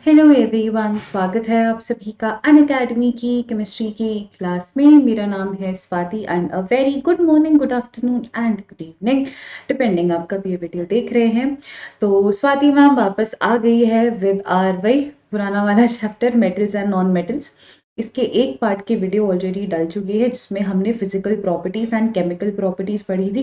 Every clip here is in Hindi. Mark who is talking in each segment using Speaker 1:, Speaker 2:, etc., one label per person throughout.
Speaker 1: हेलो एवरीवन, स्वागत है आप सभी का अनअकैडमी की केमिस्ट्री की क्लास में। मेरा नाम है Swati and a very good morning, good afternoon and good evening, depending आप कब ये वीडियो देख रहे हैं। तो स्वाति मैम वापस आ गई है विद आर वही पुराना वाला chapter metals and non metals. इसके एक पार्ट की वीडियो ऑलरेडी डल चुकी है जिसमें हमने physical properties and chemical properties पढ़ी थी।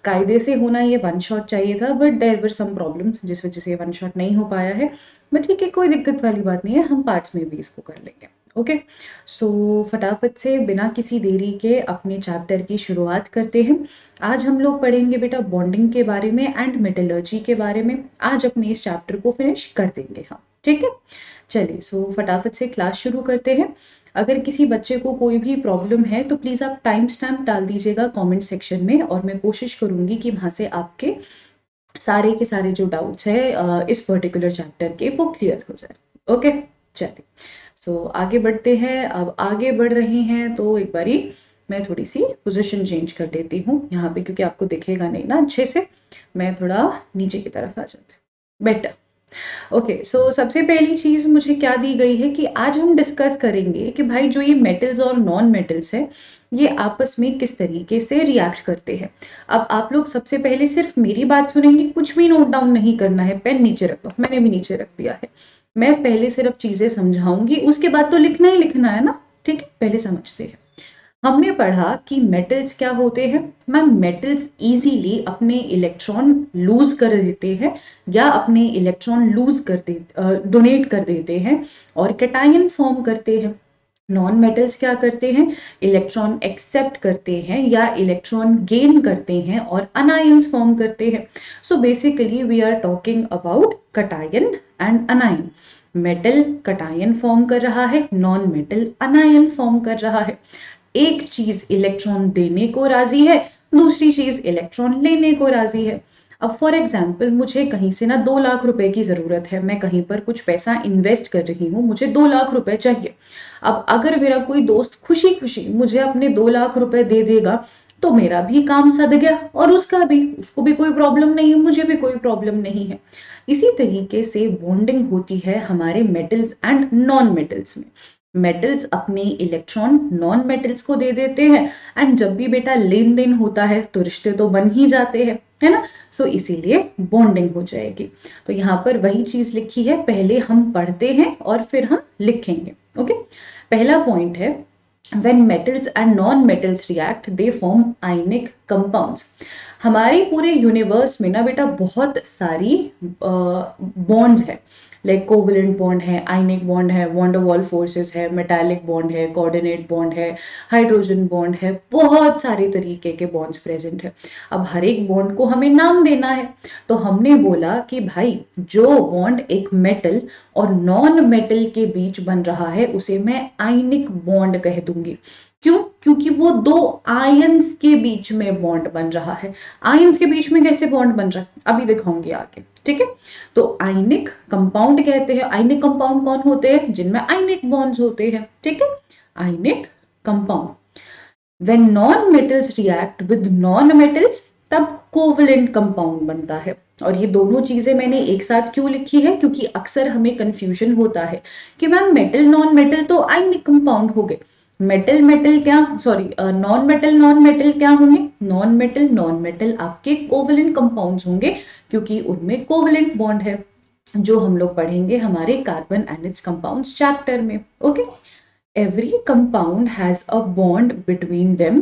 Speaker 1: कायदे से होना ये वन शॉट चाहिए था, but there were some problems जिस वजह से ये वन शॉट नहीं हो पाया है। बट ठीक है, कोई दिक्कत वाली बात नहीं है, हम पार्ट्स में भी इसको कर लेंगे। ओके, सो फटाफट से बिना किसी देरी के अपने चैप्टर की शुरुआत करते हैं। आज हम लोग पढ़ेंगे बेटा बॉन्डिंग के बारे में एंड मेटलर्जी के बारे में। आज अपने इस चैप्टर को फिनिश कर देंगे हम, ठीक है। चलिए, सो फटाफट से क्लास शुरू करते हैं। अगर किसी बच्चे को कोई भी प्रॉब्लम है तो प्लीज़ आप टाइम स्टैम्प डाल दीजिएगा कमेंट सेक्शन में, और मैं कोशिश करूंगी कि वहाँ से आपके सारे के सारे जो डाउट्स है इस पर्टिकुलर चैप्टर के वो क्लियर हो जाए। ओके, चलिए, सो आगे बढ़ते हैं। अब आगे बढ़ रहे हैं तो एक बारी मैं थोड़ी सी पोजीशन चेंज कर देती हूँ यहाँ पे, क्योंकि आपको दिखेगा नहीं ना अच्छे से। मैं थोड़ा नीचे की तरफ आ जाती हूँ, बेटर। ओके, सो सबसे पहली चीज मुझे क्या दी गई है कि आज हम डिस्कस करेंगे कि भाई जो ये मेटल्स और नॉन मेटल्स है ये आपस में किस तरीके से रिएक्ट करते हैं। अब आप लोग सबसे पहले सिर्फ मेरी बात सुनेंगे, कुछ भी नोट डाउन नहीं करना है। पेन नीचे रख दो, मैंने भी नीचे रख दिया है। मैं पहले सिर्फ चीजें समझाऊंगी, उसके बाद तो लिखना ही लिखना है ना, ठीक है। पहले समझते हैं। हमने पढ़ा कि मेटल्स क्या होते हैं। मैम, मेटल्स इजीली अपने इलेक्ट्रॉन लूज कर देते हैं या अपने इलेक्ट्रॉन लूज कर दे डोनेट कर देते हैं और कैटायन फॉर्म करते हैं। नॉन मेटल्स क्या करते हैं? इलेक्ट्रॉन एक्सेप्ट करते हैं या इलेक्ट्रॉन गेन करते हैं और अनायंस फॉर्म करते हैं। So basically we are talking about cation and anion. Metal cation form कर रहा है, नॉन मेटल अनायन फॉर्म कर रहा है। एक चीज इलेक्ट्रॉन देने को राजी है, दूसरी चीज इलेक्ट्रॉन लेने को राजी है। अब फॉर एग्जाम्पल मुझे कहीं से ना 2 लाख रुपए की जरूरत है, मैं कहीं पर कुछ पैसा इन्वेस्ट कर रही हूँ, मुझे 2 लाख रुपए चाहिए। अब अगर मेरा कोई दोस्त खुशी खुशी मुझे अपने 2 लाख रुपए दे देगा तो मेरा भी काम सद गया और उसका भी, उसको भी कोई प्रॉब्लम नहीं है, मुझे भी कोई प्रॉब्लम नहीं है। इसी तरीके से बॉन्डिंग होती है हमारे मेटल्स एंड नॉन मेटल्स में। मेटल्स अपने इलेक्ट्रॉन नॉन मेटल्स को दे देते हैं एंड जब भी बेटा लेन देन होता है तो रिश्ते तो बन ही जाते हैं, है ना। सो इसीलिए बॉन्डिंग हो जाएगी। तो यहाँ पर वही चीज लिखी है, पहले हम पढ़ते हैं और फिर हम लिखेंगे। ओके, पहला पॉइंट है when metals and non-metals react they form ionic compounds। हमारे पूरे यूनिवर्स में ना बेटा बहुत सारी बॉन्ड्स है, लाइक कोवलेंट बॉन्ड है, आयनिक बॉन्ड है, वॉन्डरवॉल फोर्सेस है, मेटालिक बॉन्ड है, कोऑर्डिनेट बॉन्ड है, हाइड्रोजन बॉन्ड है, बहुत सारे तरीके के बॉन्ड्स प्रेजेंट है। अब हर एक बॉन्ड को हमें नाम देना है, तो हमने बोला कि भाई जो बॉन्ड एक मेटल और नॉन मेटल के बीच बन रहा है उसे मैं आयनिक बॉन्ड कह दूंगी। क्यों? क्योंकि वो दो आयंस के बीच में बॉन्ड बन रहा है। आयंस के बीच में कैसे बॉन्ड बन रहा है अभी दिखाऊंगी आगे, ठीक है। तो आयनिक कंपाउंड कहते हैं। आयनिक कंपाउंड कौन होते हैं? जिनमें आयनिक बॉन्ड्स होते हैं, ठीक है, ionic compound. When non metals react with non metals तब कोवलेंट कंपाउंड बनता है। और ये दोनों चीजें मैंने एक साथ क्यों लिखी है? क्योंकि अक्सर हमें कंफ्यूजन होता है कि मैम मेटल नॉन मेटल तो आयनिक कंपाउंड हो गए, मेटल मेटल क्या, sorry non metal non metal क्या होंगे? नॉन मेटल आपके कोवलेंट कंपाउंड्स होंगे, क्योंकि उनमें कोवलेंट बॉन्ड है, जो हम लोग पढ़ेंगे हमारे carbon and its compounds chapter में। Okay, every compound has a bond between them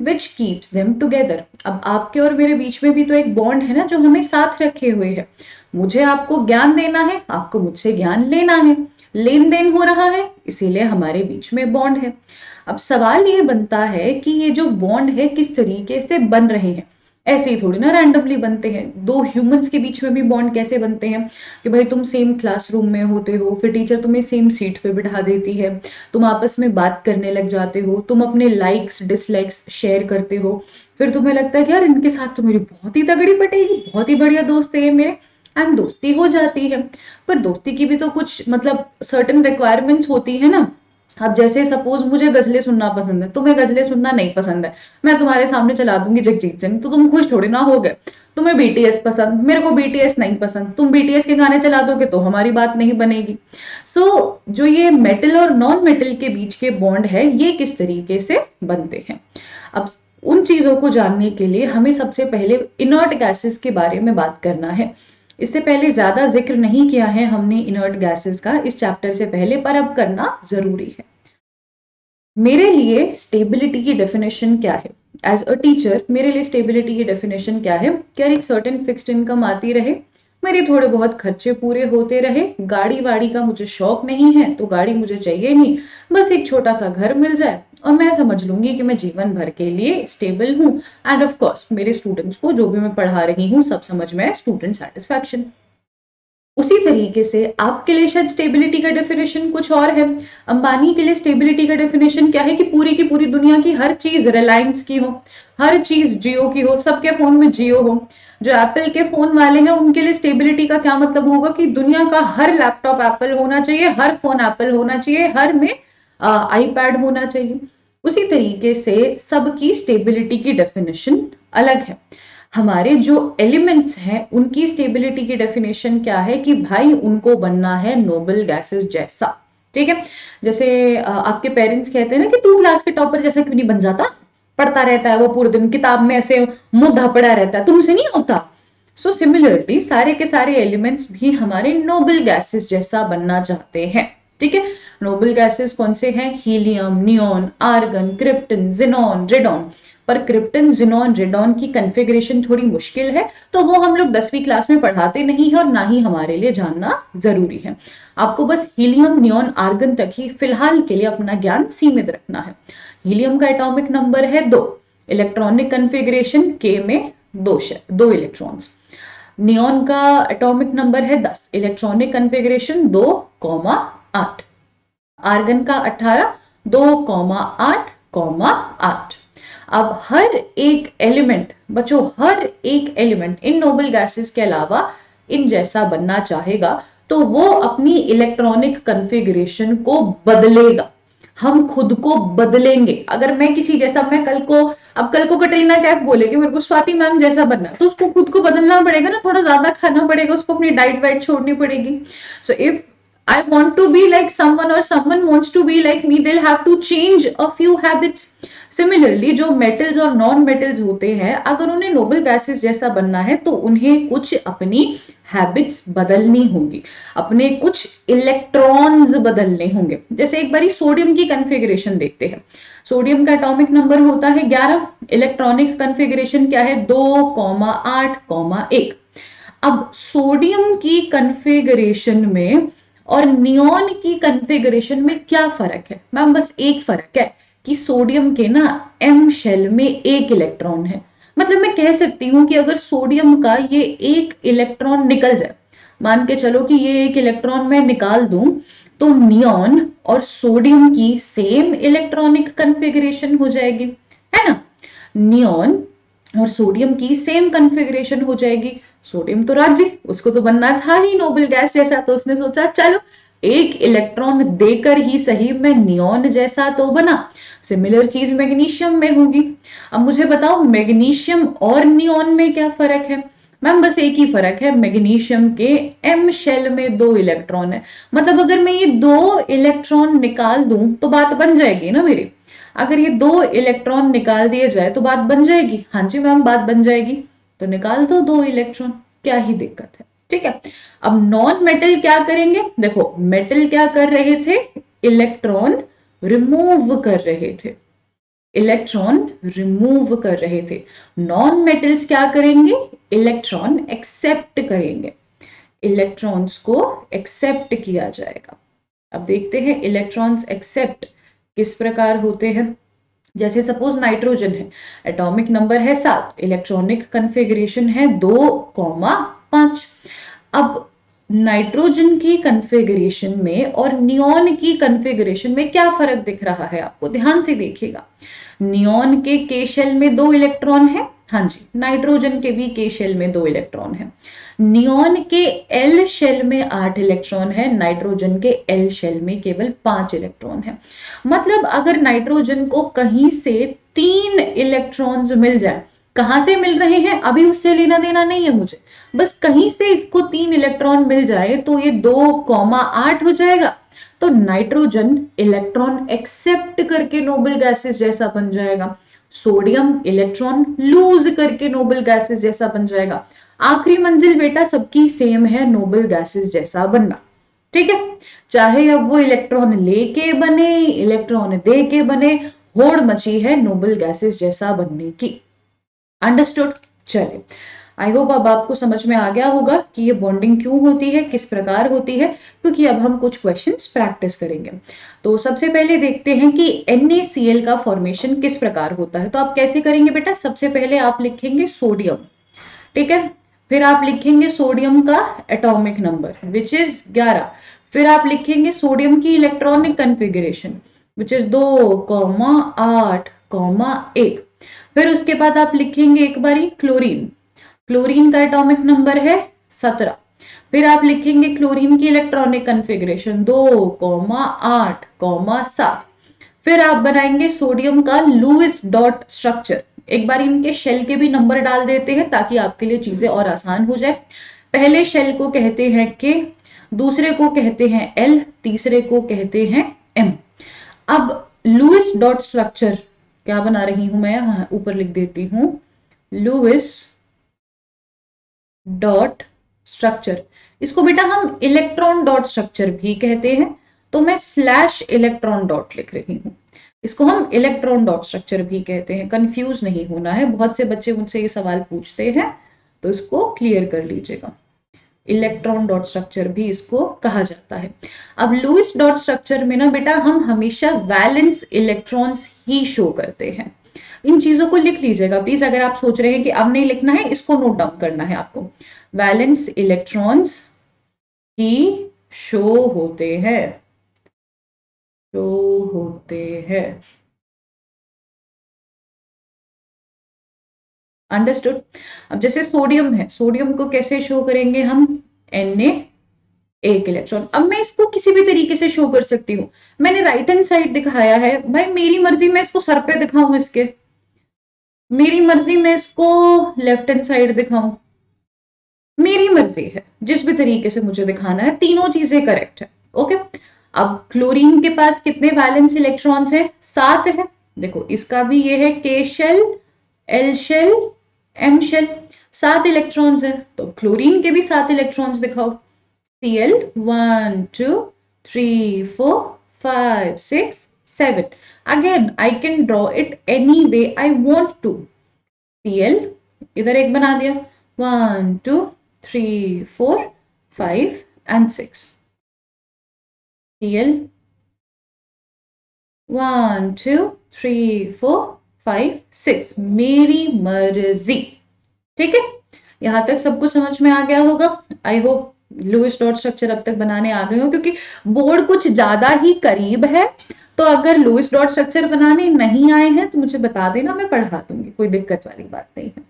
Speaker 1: which keeps them together। अब आपके और मेरे बीच में भी तो एक बॉन्ड है ना जो हमें साथ रखे हुए है। मुझे आपको ज्ञान देना है, आपको मुझसे ज्ञान लेना है, लेन देन हो रहा है, इसीलिए हमारे बीच में बॉन्ड है। अब सवाल ये बनता है कि ये जो बॉन्ड है किस तरीके से बन रहे हैं। ऐसे ही थोड़ी ना रैंडमली बनते हैं। दो ह्यूमंस के बीच में भी बॉन्ड कैसे बनते हैं कि भाई तुम सेम क्लासरूम में होते हो, फिर टीचर तुम्हें सेम सीट पे बिठा देती है, तुम आपस में बात करने लग जाते हो, तुम अपने लाइक्स डिसलाइक्स शेयर करते हो, फिर तुम्हें लगता है कि यार इनके साथ तो मेरी बहुत ही तगड़ी पटेगी, बहुत ही बढ़िया दोस्त है ये मेरे, एंड दोस्ती हो जाती है। पर दोस्ती की भी तो कुछ मतलब सर्टेन रिक्वायरमेंट्स होती है ना। अब जैसे सपोज मुझे गजलें सुनना पसंद है, तुम्हें गजलें सुनना नहीं पसंद है, मैं तुम्हारे सामने चला दूंगी जगजीत सिंह, तो तुम खुश थोड़ी ना हो गए। तुम्हें बीटीएस पसंद, मेरे को बीटीएस नहीं पसंद, तुम बीटीएस के गाने चला दोगे तो हमारी बात नहीं बनेगी। जो ये मेटल और नॉन मेटल के बीच के बॉन्ड है, ये किस तरीके से बनते हैं। अब उन चीजों को जानने के लिए हमें सबसे पहले इनर्ट गैसेस के बारे में बात करना है। इससे पहले ज्यादा जिक्र नहीं किया है हमने इनर्ट गैसेस का इस चैप्टर से पहले, पर अब करना जरूरी है। मेरे लिए स्टेबिलिटी की डेफिनेशन क्या है? एज अ टीचर मेरे लिए स्टेबिलिटी की डेफिनेशन क्या है? क्या एक सर्टेन फिक्स्ड इनकम आती रहे, मेरे थोड़े बहुत खर्चे पूरे होते रहे, गाड़ी वाड़ी का मुझे शौक नहीं है तो गाड़ी मुझे चाहिए नहीं, बस एक छोटा सा घर मिल जाए और मैं समझ लूंगी कि मैं जीवन भर के लिए स्टेबल हूँ। एंड ऑफ कोर्स मेरे स्टूडेंट्स को, जो भी मैं पढ़ा रही हूँ, सब समझ में स्टूडेंट सेटिस्फैक्शन। उसी तरीके से आपके लिए शायद स्टेबिलिटी का डेफिनेशन कुछ और है। अंबानी के लिए स्टेबिलिटी का डेफिनेशन क्या है कि पूरी की पूरी दुनिया की हर चीज रिलायंस की हो, हर चीज जियो की हो, सबके फोन में जियो हो। जो एप्पल के फोन वाले हैं उनके लिए स्टेबिलिटी का क्या मतलब होगा कि दुनिया का हर लैपटॉप एप्पल होना चाहिए, हर फोन एप्पल होना चाहिए, हर में आईपैड होना चाहिए। उसी तरीके से सबकी स्टेबिलिटी की डेफिनेशन अलग है। हमारे जो एलिमेंट्स हैं उनकी स्टेबिलिटी की डेफिनेशन क्या है कि भाई उनको बनना है नोबल गैसेस जैसा। ठीक है, जैसे आपके पेरेंट्स कहते हैं ना कि तू क्लास के टॉपर जैसा क्यों नहीं बन जाता, पढ़ता रहता है वो पूरे दिन, किताब में ऐसे मुद्दा पड़ा रहता है, तुमसे नहीं होता। सो सिमिलरली सारे के सारे एलिमेंट्स भी हमारे नोबल गैसेस जैसा बनना चाहते हैं। ठीक है, नोबल गैसेस कौन से हैं? Helium, neon, argon, krypton, xenon, radon. पर क्रिप्टन, जिनॉन, रेडॉन की कन्फिग्रेशन थोड़ी मुश्किल है, तो वो हम लोग 10वीं क्लास में पढ़ाते नहीं है और ना ही हमारे लिए जानना जरूरी है। आपको बस हीलियम, नियोन, आर्गन तक ही फिलहाल के लिए अपना ज्ञान सीमित रखना है। हीलियम का एटॉमिक नंबर है 2, इलेक्ट्रॉनिक कन्फिग्रेशन के में 2 इलेक्ट्रॉन्स। नियोन का एटॉमिक नंबर है 10, इलेक्ट्रॉनिक कन्फिग्रेशन 2,8। आर्गन का 18, 2,8,8। अब हर एक एलिमेंट बच्चों, हर एक एलिमेंट इन नोबल गैसेस के अलावा इन जैसा बनना चाहेगा तो वो अपनी इलेक्ट्रॉनिक कन्फिगरेशन को बदलेगा। हम खुद को बदलेंगे। अगर मैं किसी जैसा, मैं कल को कटरीना कैफ बोलेगी मेरे को स्वाति मैम जैसा बनना है, तो उसको खुद को बदलना पड़ेगा ना, थोड़ा ज्यादा खाना पड़ेगा, उसको अपनी डाइट वाइट छोड़नी पड़ेगी। So if I want to be like someone or someone wants to be like me, they'll have to change a few habits. Similarly, जो मेटल्स और नॉन मेटल्स होते हैं, अगर उन्हें नोबल गैसेस जैसा बनना है तो उन्हें कुछ अपनी हैबिट्स बदलनी होंगी, अपने कुछ इलेक्ट्रॉन्स बदलने होंगे। जैसे एक बारी सोडियम की कन्फिगरेशन देखते हैं। सोडियम का एटॉमिक नंबर होता है 11, इलेक्ट्रॉनिक कन्फिगरेशन क्या है? 2,8,1। अब सोडियम की कन्फिगरेशन में और नियोन की कन्फिगरेशन में क्या फर्क है? मैम बस एक फर्क है कि सोडियम के ना एम शेल में एक इलेक्ट्रॉन है। मतलब मैं कह सकती हूँ कि अगर सोडियम का ये एक इलेक्ट्रॉन निकल जाए, मान के चलो कि ये एक इलेक्ट्रॉन मैं निकाल दूं, तो नियोन और सोडियम की सेम इलेक्ट्रॉनिक कन्फिगरेशन हो जाएगी, है ना। नियोन और सोडियम की सेम कन्फिगरेशन हो जाएगी। सोडियम तो राजी, उसको तो बनना था ही नोबल गैस जैसा, तो उसने सोचा चलो एक इलेक्ट्रॉन देकर ही सही मैं नियोन जैसा तो बना। सिमिलर चीज मैग्नीशियम में होगी। अब मुझे बताओ मैग्नीशियम और नियोन में क्या फर्क है? मैम बस एक ही फर्क है, मैग्नीशियम के एम शेल में 2 इलेक्ट्रॉन है। मतलब अगर मैं ये 2 इलेक्ट्रॉन निकाल दूं तो बात बन जाएगी ना मेरी। अगर ये 2 इलेक्ट्रॉन निकाल दिए जाए तो बात बन जाएगी। हाँ जी मैम बात बन जाएगी, तो निकाल दो 2 इलेक्ट्रॉन, क्या ही दिक्कत है। ठीक है, अब नॉन मेटल क्या करेंगे? देखो मेटल क्या कर रहे थे? इलेक्ट्रॉन रिमूव कर रहे थे, इलेक्ट्रॉन रिमूव कर रहे थे। नॉन मेटल्स क्या करेंगे? इलेक्ट्रॉन एक्सेप्ट करेंगे, इलेक्ट्रॉन्स को एक्सेप्ट किया जाएगा। अब देखते हैं इलेक्ट्रॉन्स एक्सेप्ट किस प्रकार होते हैं। जैसे सपोज नाइट्रोजन है, एटॉमिक नंबर है 7, इलेक्ट्रॉनिक कन्फिगरेशन है 2,5। अब नाइट्रोजन की कन्फिगरेशन में और नियोन की कन्फिगरेशन में क्या फर्क दिख रहा है आपको? ध्यान से देखिएगा। नियोन के के शेल में 2 इलेक्ट्रॉन है, हाँ जी, नाइट्रोजन के भी के शेल में 2 इलेक्ट्रॉन है। नियोन के एल शेल में 8 इलेक्ट्रॉन है, नाइट्रोजन के एल शेल में केवल 5 इलेक्ट्रॉन है। मतलब अगर नाइट्रोजन को कहीं से 3 इलेक्ट्रॉन्स मिल जाए कहां से मिल रहे हैं अभी उससे लेना देना नहीं है मुझे, बस कहीं से इसको 3 इलेक्ट्रॉन मिल जाए तो ये 2,8 हो जाएगा। तो नाइट्रोजन इलेक्ट्रॉन एक्सेप्ट करके नोबल गैसेस जैसा बन जाएगा, सोडियम इलेक्ट्रॉन लूज करके नोबल गैसेस जैसा बन जाएगा। आखिरी मंजिल बेटा सबकी सेम है, नोबल गैसेस जैसा बनना। ठीक है, चाहे अब वो इलेक्ट्रॉन लेके बने इलेक्ट्रॉन दे के बने, होड़ मची है नोबल गैसेस जैसा बनने की। अंडरस्टूड? चलिए, आई होप अब आपको समझ में आ गया होगा कि ये बॉन्डिंग क्यों होती है, किस प्रकार होती है, क्योंकि अब हम कुछ क्वेश्चंस प्रैक्टिस करेंगे। तो सबसे पहले देखते हैं कि NaCl का फॉर्मेशन किस प्रकार होता है। तो आप कैसे करेंगे बेटा, सबसे पहले आप लिखेंगे सोडियम, ठीक है, फिर आप लिखेंगे सोडियम का एटॉमिक नंबर विच इज 11, फिर आप लिखेंगे सोडियम की इलेक्ट्रॉनिक कन्फिगरेशन विच इज 2,8,1, फिर उसके बाद आप लिखेंगे एक बारी क्लोरीन, क्लोरीन का एटॉमिक नंबर है 17, फिर आप लिखेंगे क्लोरीन की इलेक्ट्रॉनिक कन्फिगरेशन 2,8,7, फिर आप बनाएंगे सोडियम का लुईस डॉट स्ट्रक्चर। एक बार इनके शेल के भी नंबर डाल देते हैं ताकि आपके लिए चीजें और आसान हो जाए। पहले शेल को कहते हैं K, दूसरे को कहते हैं L, तीसरे को कहते हैं M। अब लुईस डॉट स्ट्रक्चर क्या बना रही हूं मैं, हाँ, ऊपर लिख देती हूं लुईस डॉट स्ट्रक्चर। इसको बेटा हम इलेक्ट्रॉन डॉट स्ट्रक्चर भी कहते हैं, तो मैं स्लैश इलेक्ट्रॉन डॉट लिख रही हूं। इसको हम इलेक्ट्रॉन डॉट स्ट्रक्चर भी कहते हैं, कंफ्यूज नहीं होना है, बहुत से बच्चे मुझसे ये सवाल पूछते हैं, तो इसको क्लियर कर लीजिएगा। इलेक्ट्रॉन डॉट स्ट्रक्चर भी इसको कहा जाता है। अब लुईस डॉट स्ट्रक्चर में ना बेटा हम हमेशा वैलेंस इलेक्ट्रॉन्स ही शो करते हैं। इन चीजों को लिख लीजिएगा प्लीज, अगर आप सोच रहे हैं कि अब नहीं लिखना है, इसको नोट डाउन करना है आपको। वैलेंस इलेक्ट्रॉन्स ही शो होते हैं, शो होते हैं। अंडरस्टूड? अब जैसे सोडियम है, सोडियम को कैसे शो करेंगे हम, Na एक इलेक्ट्रॉन। अब मैं इसको किसी भी तरीके से शो कर सकती हूँ, मैंने राइट हैंड साइड दिखाया है, भाई मेरी मर्जी मैं इसको सर पे दिखाऊं, इसके मेरी मर्जी मैं इसको लेफ्ट हैंड साइड दिखाऊं, मेरी मर्जी है, जिस भी तरीके से मुझे दिखाना है, तीनों चीजें करेक्ट है। ओके, अब क्लोरीन के पास कितने वैलेंस इलेक्ट्रॉन्स है, 7 है। देखो इसका भी ये है K shell, L shell, M shell, 7 electrons है, तो क्लोरीन के भी 7 इलेक्ट्रॉन्स दिखाओ। Cl 1 2 3 4 5 6 7, again I can draw it any way I want to। Cl इधर एक बना दिया, 1 2 3 4 5 and 6। Cl 1 2 3 4 5 6, मेरी मर्जी। ठीक है, यहां तक सबको समझ में आ गया होगा। I hope Lewis dot structure अब तक बनाने आ गए हो, क्योंकि बोर्ड कुछ ज्यादा ही करीब है, तो अगर लुईस डॉट स्ट्रक्चर बनाने नहीं आए हैं तो मुझे बता देना, मैं पढ़ा दूंगी, कोई दिक्कत वाली बात नहीं है।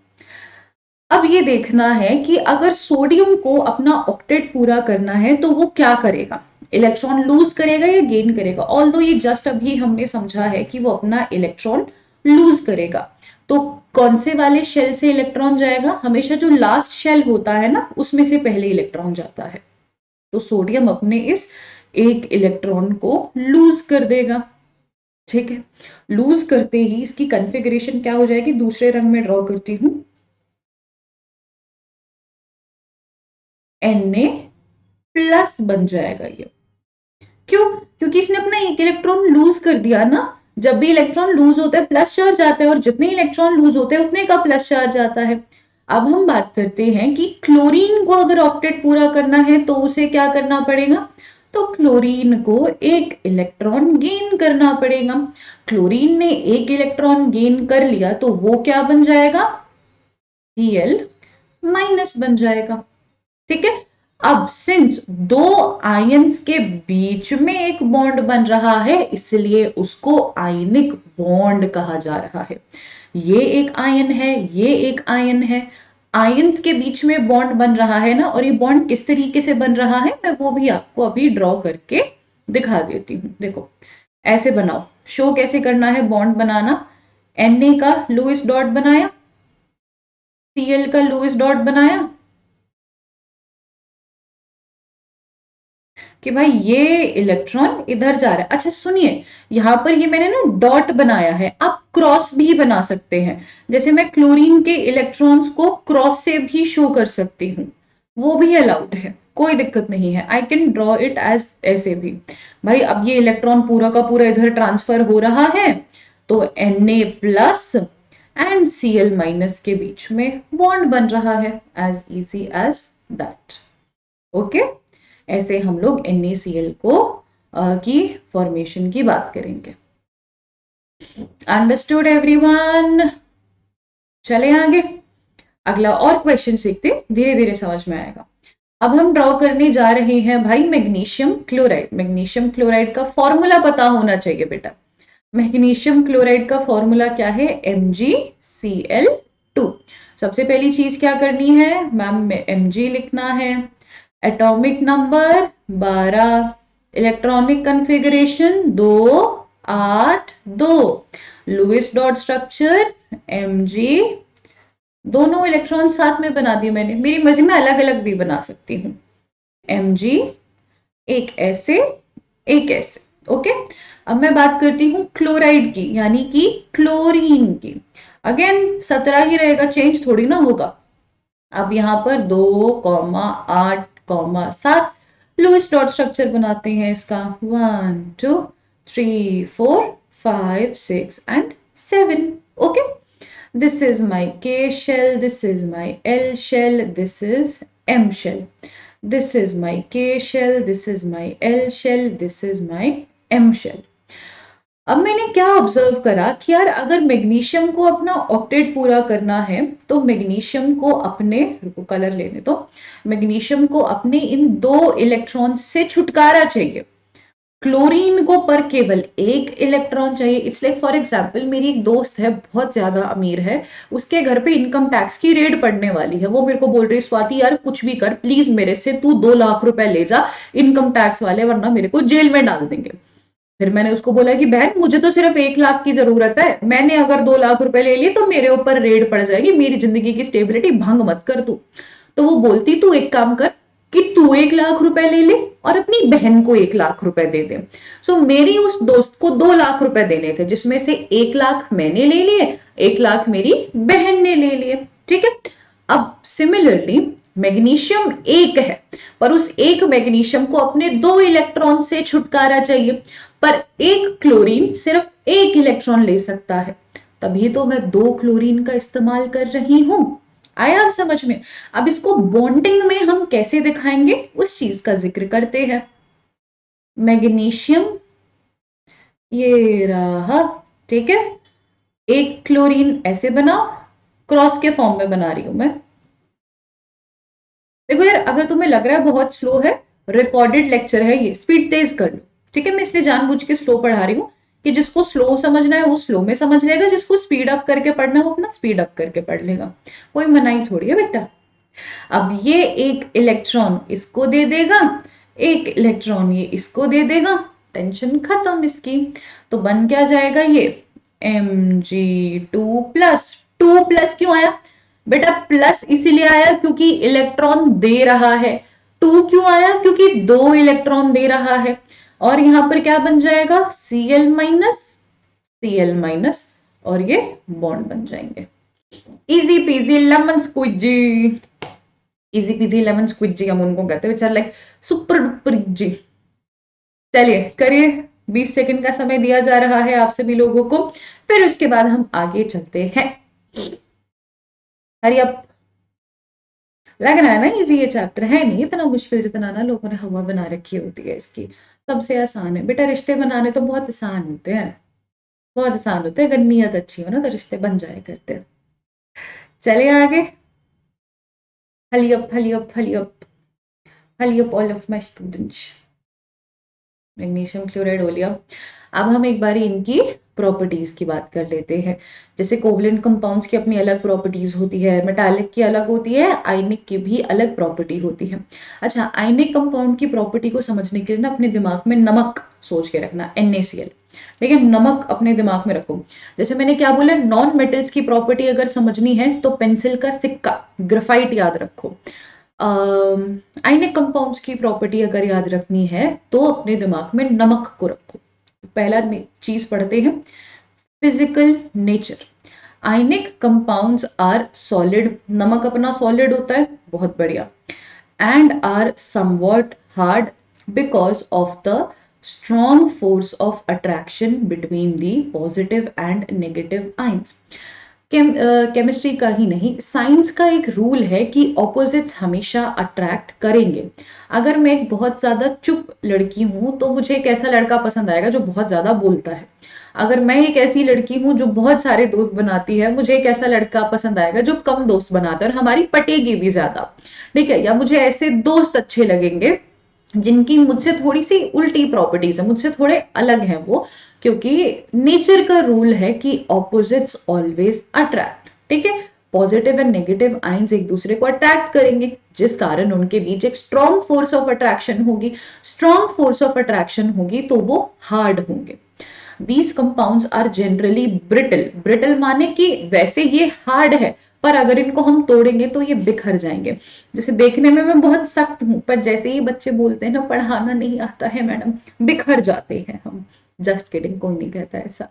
Speaker 1: अब ये देखना है कि अगर सोडियम को अपना ऑक्टेट पूरा करना है तो वो क्या करेगा, इलेक्ट्रॉन लूज करेगा या गेन करेगा। ऑल्दो ये जस्ट अभी हमने समझा है कि वो अपना इलेक्ट्रॉन लूज करेगा, तो कौन से वाले शेल से इलेक्ट्रॉन जाएगा, हमेशा जो लास्ट शेल होता है ना उसमें से पहले इलेक्ट्रॉन जाता है। तो सोडियम अपने इस एक इलेक्ट्रॉन को लूज कर देगा। ठीक है, लूज करते ही इसकी कन्फिगरेशन क्या हो जाएगी, दूसरे रंग में ड्रॉ करती हूं, Na प्लस बन जाएगा ये। क्यों, क्योंकि इसने अपना एक इलेक्ट्रॉन लूज कर दिया ना, जब भी इलेक्ट्रॉन लूज होता है प्लस चार्ज आता है, और जितने इलेक्ट्रॉन लूज होते हैं उतने का प्लस चार्ज आता है। अब हम बात करते हैं कि क्लोरीन को अगर ऑक्टेट पूरा करना है तो उसे क्या करना पड़ेगा, तो क्लोरीन को एक इलेक्ट्रॉन गेन करना पड़ेगा। क्लोरीन ने एक इलेक्ट्रॉन गेन कर लिया तो वो क्या बन जाएगा, Cl माइनस बन जाएगा। ठीक है, अब सिंस दो आयंस के बीच में एक बॉन्ड बन रहा है इसलिए उसको आयनिक बॉन्ड कहा जा रहा है। ये एक आयन है, ये एक आयन है, आयंस के बीच में बॉन्ड बन रहा है ना, और ये बॉन्ड किस तरीके से बन रहा है मैं वो भी आपको अभी ड्रॉ करके दिखा देती हूँ। देखो ऐसे बनाओ, शो कैसे करना है बॉन्ड बनाना। Na का लुईस डॉट बनाया, Cl का लुईस डॉट बनाया कि भाई ये इलेक्ट्रॉन इधर जा रहा है। अच्छा सुनिए, यहां पर ये मैंने ना डॉट बनाया है, आप क्रॉस भी बना सकते हैं। जैसे मैं क्लोरीन के इलेक्ट्रॉन्स को क्रॉस से भी शो कर सकती हूँ, वो भी अलाउड है, कोई दिक्कत नहीं है। I can draw it as ऐसे भी। भाई अब ये इलेक्ट्रॉन पूरा का पूरा इधर ट्रांसफर हो रहा है, तो Na plus and Cl minus के बीच में बॉन्ड बन रहा है, as easy as that. Okay, ऐसे हम लोग NaCl को की फॉर्मेशन की बात करेंगे। Understood everyone? चले आगे, अगला और क्वेश्चन सीखते, धीरे धीरे समझ में आएगा। अब हम ड्रॉ करने जा रहे हैं भाई मैग्नीशियम क्लोराइड। मैग्नीशियम क्लोराइड का फॉर्मूला पता होना चाहिए बेटा। मैग्नीशियम क्लोराइड का फॉर्मूला क्या है? MgCl2। सबसे पहली चीज क्या करनी है मैम? Mg लिखना है, atomic number 12, electronic configuration 2 8 2, Lewis dot structure Mg, दोनों इलेक्ट्रॉन साथ में बना दिए मैंने, मेरी मर्जी में अलग अलग भी बना सकती हूँ। Mg एक ऐसे एक ऐसे। ओके, अब मैं बात करती हूँ क्लोराइड की, यानी कि क्लोरीन की। अगेन 17 ही रहेगा, चेंज थोड़ी ना होगा। अब यहाँ पर 2,8,7 लुईस डॉट स्ट्रक्चर बनाते हैं इसका, 1 2 3 4 5 6 and 7। Okay, this is my K shell, this is my L shell, this is M shell, this is my K shell, this is my L shell, this is my M shell। अब मैंने क्या ऑब्जर्व करा कि यार अगर मैग्नीशियम को अपना ऑक्टेट पूरा करना है तो मैग्नीशियम को अपने, रुको कलर लेने तो, मैग्नीशियम को अपने इन 2 इलेक्ट्रॉन से छुटकारा चाहिए। क्लोरीन को पर केवल 1 इलेक्ट्रॉन चाहिए। इट्स लाइक फॉर एग्जाम्पल, मेरी एक दोस्त है बहुत ज्यादा अमीर है, उसके घर पे इनकम टैक्स की रेड पड़ने वाली है। वो मेरे को बोल रही, स्वाति यार कुछ भी कर प्लीज, मेरे से तू 2 लाख रुपए ले जा इनकम टैक्स वाले, वरना मेरे को जेल में डाल देंगे। फिर मैंने उसको बोला कि बहन मुझे तो सिर्फ 1 लाख की जरूरत है, मैंने अगर 2 लाख रुपए ले लिए तो मेरे ऊपर रेड पड़ जाएगी, मेरी जिंदगी की स्टेबिलिटी भंग मत कर तू। तो वो बोलती तू एक काम कर कि तू 1 लाख रुपए ले ले और अपनी बहन को 1 लाख रुपए दे दे। सो मेरी उस दोस्त को 2 लाख रुपए देने थे, जिसमें से 1 लाख मैंने ले लिए, 1 लाख मेरी बहन ने ले लिए। ठीक है, अब सिमिलरली मैग्नीशियम 1 है, पर उस एक मैग्नीशियम को अपने 2 इलेक्ट्रॉन से छुटकारा चाहिए, पर एक क्लोरीन सिर्फ 1 इलेक्ट्रॉन ले सकता है, तभी तो मैं 2 क्लोरीन का इस्तेमाल कर रही हूं। आया आप समझ में? अब इसको बॉन्डिंग में हम कैसे दिखाएंगे उस चीज का जिक्र करते हैं। मैग्नीशियम ये रहा, ठीक है, एक क्लोरीन ऐसे बनाओ, क्रॉस के फॉर्म में बना रही हूं मैं। देखो यार, अगर तुम्हें लग रहा है बहुत स्लो है, रिकॉर्डेड लेक्चर है ये, स्पीड तेज कर लो। ठीक है, मैं इसलिए जानबूझ के स्लो पढ़ा रही हूँ कि जिसको स्लो समझना है वो स्लो में समझ लेगा, जिसको स्पीड अप करके पढ़ना है वो अपना स्पीड अप करके पढ़ लेगा, कोई मनाही थोड़ी है बेटा। अब ये एक इलेक्ट्रॉन इसको दे देगा, एक इलेक्ट्रॉन ये इसको दे देगा, टेंशन खत्म इसकी। तो बन क्या जाएगा ये? Mg2 plus. 2 प्लस क्यों आया बेटा? प्लस इसीलिए आया क्योंकि इलेक्ट्रॉन दे रहा है। 2 क्यों आया? क्योंकि 2 इलेक्ट्रॉन दे रहा है। और यहां पर क्या बन जाएगा? Cl माइनस, Cl माइनस, और ये बॉन्ड बन जाएंगे। Easy peasy lemon squeezy, easy peasy lemon squeezy हम उनको कहते हैं बेचारा, लाइक सुपर डुपर जी। चलिए करिए, 20 सेकंड का समय दिया जा रहा है आप सभी लोगों को, फिर उसके बाद हम आगे चलते हैं। हरी अप, लग रहा है ना इजी ये चैप्टर है नहीं इतना मुश्किल जितना ना लोगों ने हवा बना रखी होती है इसकी। सबसे आसान है बेटा, रिश्ते बनाने तो बहुत आसान होते हैं, बहुत आसान होते हैं, अगर नीयत अच्छी हो ना तो रिश्ते बन जाए करते हैं। चलिए आगे, हली अप हली अप हली अप हली up all of my students. Magnesium chloride हो लिया। अब हम एक बार इनकी प्रॉपर्टीज की बात कर लेते हैं। जैसे कोवलेंट कंपाउंड्स की अपनी अलग प्रॉपर्टीज होती है, मेटालिक की अलग होती है, आयनिक की भी अलग प्रॉपर्टी होती है। अच्छा, आयनिक कंपाउंड की प्रॉपर्टी को समझने के लिए ना अपने दिमाग में नमक सोच के रखना, NaCl। ठीक है, नमक अपने दिमाग में रखो। जैसे मैंने क्या बोला, नॉन मेटल्स की प्रॉपर्टी अगर समझनी है तो पेंसिल का सिक्का, ग्रेफाइट याद रखो। आयनिक कंपाउंड्स की प्रॉपर्टी अगर याद रखनी है तो अपने दिमाग में नमक को रखो। पहला चीज पढ़ते हैं, physical nature. Ionic compounds are solid, नमक अपना सॉलिड होता है, बहुत बढ़िया, and are somewhat hard because of the strong force of attraction between the positive and negative ions. Chemistry का ही नहीं, साइंस का एक रूल है कि ऑपोजिट्स हमेशा अट्रैक्ट करेंगे। अगर मैं एक बहुत ज्यादा चुप लड़की हूं तो मुझे एक ऐसा लड़का पसंद आएगा जो बहुत ज्यादा बोलता है। अगर मैं एक ऐसी लड़की हूं जो बहुत सारे दोस्त बनाती है, मुझे एक ऐसा लड़का पसंद आएगा जो कम दोस्त बनाता है और हमारी पटेगी भी ज्यादा। ठीक है, या मुझे ऐसे दोस्त अच्छे लगेंगे जिनकी मुझसे थोड़ी सी उल्टी प्रॉपर्टीज है, मुझसे थोड़े अलग हैं वो, क्योंकि नेचर का रूल है कि ऑपोजिट्स ऑलवेज अट्रैक्ट। ठीक है, पॉजिटिव एंड नेगेटिव आइंस एक दूसरे को अट्रैक्ट करेंगे, जिस कारण उनके बीच एक स्ट्रॉन्ग फोर्स ऑफ अट्रैक्शन होगी। स्ट्रॉन्ग फोर्स ऑफ अट्रैक्शन होगी तो वो हार्ड होंगे। These compounds are generally brittle. Brittle माने कि वैसे ये हार्ड है पर अगर इनको हम तोड़ेंगे तो ये बिखर जाएंगे। जैसे देखने में मैं बहुत सख्त हूं पर जैसे ही बच्चे बोलते हैं ना पढ़ाना नहीं आता है मैडम, बिखर जाते हैं हम। जस्ट किडिंग, कोई नहीं कहता ऐसा।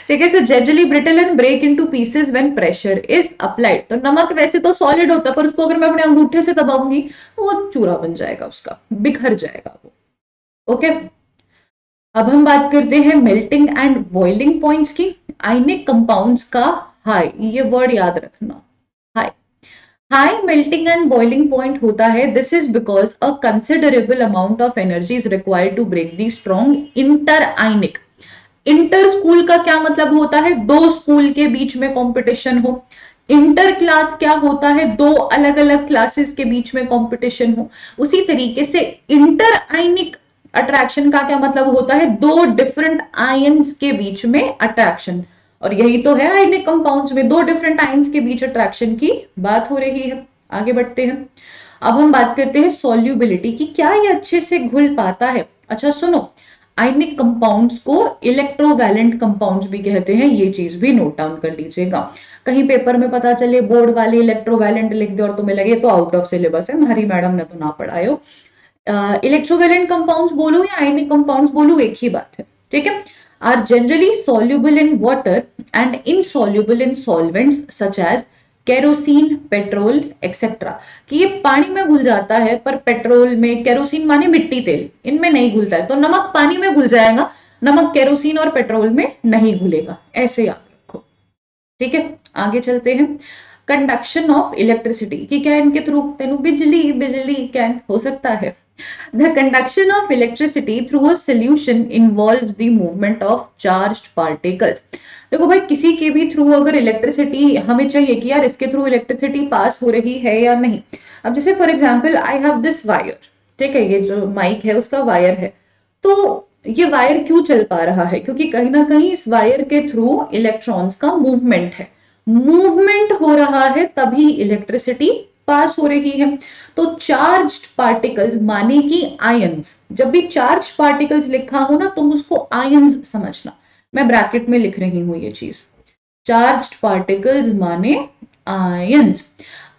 Speaker 1: ठीक है, so generally brittle and break into pieces when pressure is applied. तो नमक वैसे तो सॉलिड होता है पर उसको अगर मैं अपने अंगूठे से दबाऊंगी वो चूरा बन जाएगा, उसका बिखर जाएगा वो। ओके, अब हम बात करते हैं मेल्टिंग एंड बॉइलिंग पॉइंट्स की। आयनिक कंपाउंड्स का हाई, ये वर्ड याद रखना, high. High melting and boiling point होता है, this is because a considerable amount of energy is required to break the strong inter ionic. Inter school का क्या मतलब होता है, दो स्कूल के बीच में कंपटीशन हो। इंटर क्लास क्या होता है, दो अलग अलग क्लासेस के बीच में कंपटीशन हो। उसी तरीके से इंटर आयनिक अट्रैक्शन का क्या मतलब होता है, दो डिफरेंट आयंस के बीच में अट्रैक्शन। और यही तो है आयनिक कंपाउंड्स में, दो डिफरेंट आयंस के बीच अट्रैक्शन की बात हो रही है। आगे बढ़ते हैं, अब हम बात करते हैं सॉल्युबिलिटी की, क्या ये अच्छे से घुल पाता है। अच्छा सुनो, आयनिक कंपाउंड्स को इलेक्ट्रोवैलेंट कंपाउंड्स भी कहते हैं, ये चीज भी नोट डाउन कर लीजिएगा। कहीं पेपर में पता चले बोर्ड वाले इलेक्ट्रोवैलेंट लिख दे और तुम्हें लगे तो आउट ऑफ सिलेबस है, हमारी मैडम ने तो ना पढ़ाए हो। इलेक्ट्रोवैलेंट कंपाउंड्स बोलो या आयनिक कंपाउंड्स बोलो एक ही बात है। ठीक है, are generally soluble in water and insoluble in solvents such as kerosene, petrol etcetera. कि ये पानी में घुल जाता है पर पेट्रोल में, केरोसिन माने मिट्टी तेल, इनमें नहीं घुलता है। तो नमक पानी में घुल जाएगा, नमक केरोसिन और पेट्रोल में नहीं घुलेगा, ऐसे याद रखो। ठीक है, आगे चलते हैं। कंडक्शन ऑफ इलेक्ट्रिसिटी की क्या इनके थ्रू, तेनु बिजली बिजली क्या हो सकता है। The conduction of electricity through a solution involves the movement of charged particles. देखो भाई, किसी के भी थ्रू अगर इलेक्ट्रिसिटी हमें चाहिए कि यार इसके थ्रू इलेक्ट्रिसिटी पास हो रही है या नहीं। अब जैसे for example I have this wire, ठीक है, ये जो माइक है उसका वायर है, तो ये वायर क्यों चल पा रहा है, क्योंकि कहीं ना कहीं इस वायर के थ्रू इलेक्ट्रॉन्स का मूवमेंट है। मूवमेंट हो रहा है तभी इलेक्ट्रिसिटी पास हो रही है। तो चार्ज्ड पार्टिकल्स माने कि आयंस, जब भी चार्ज पार्टिकल्स लिखा हो ना तुम उसको आयंस समझना, मैं ब्रैकेट में लिख रही हूं ये चीज। चार्ज्ड पार्टिकल्स माने ions.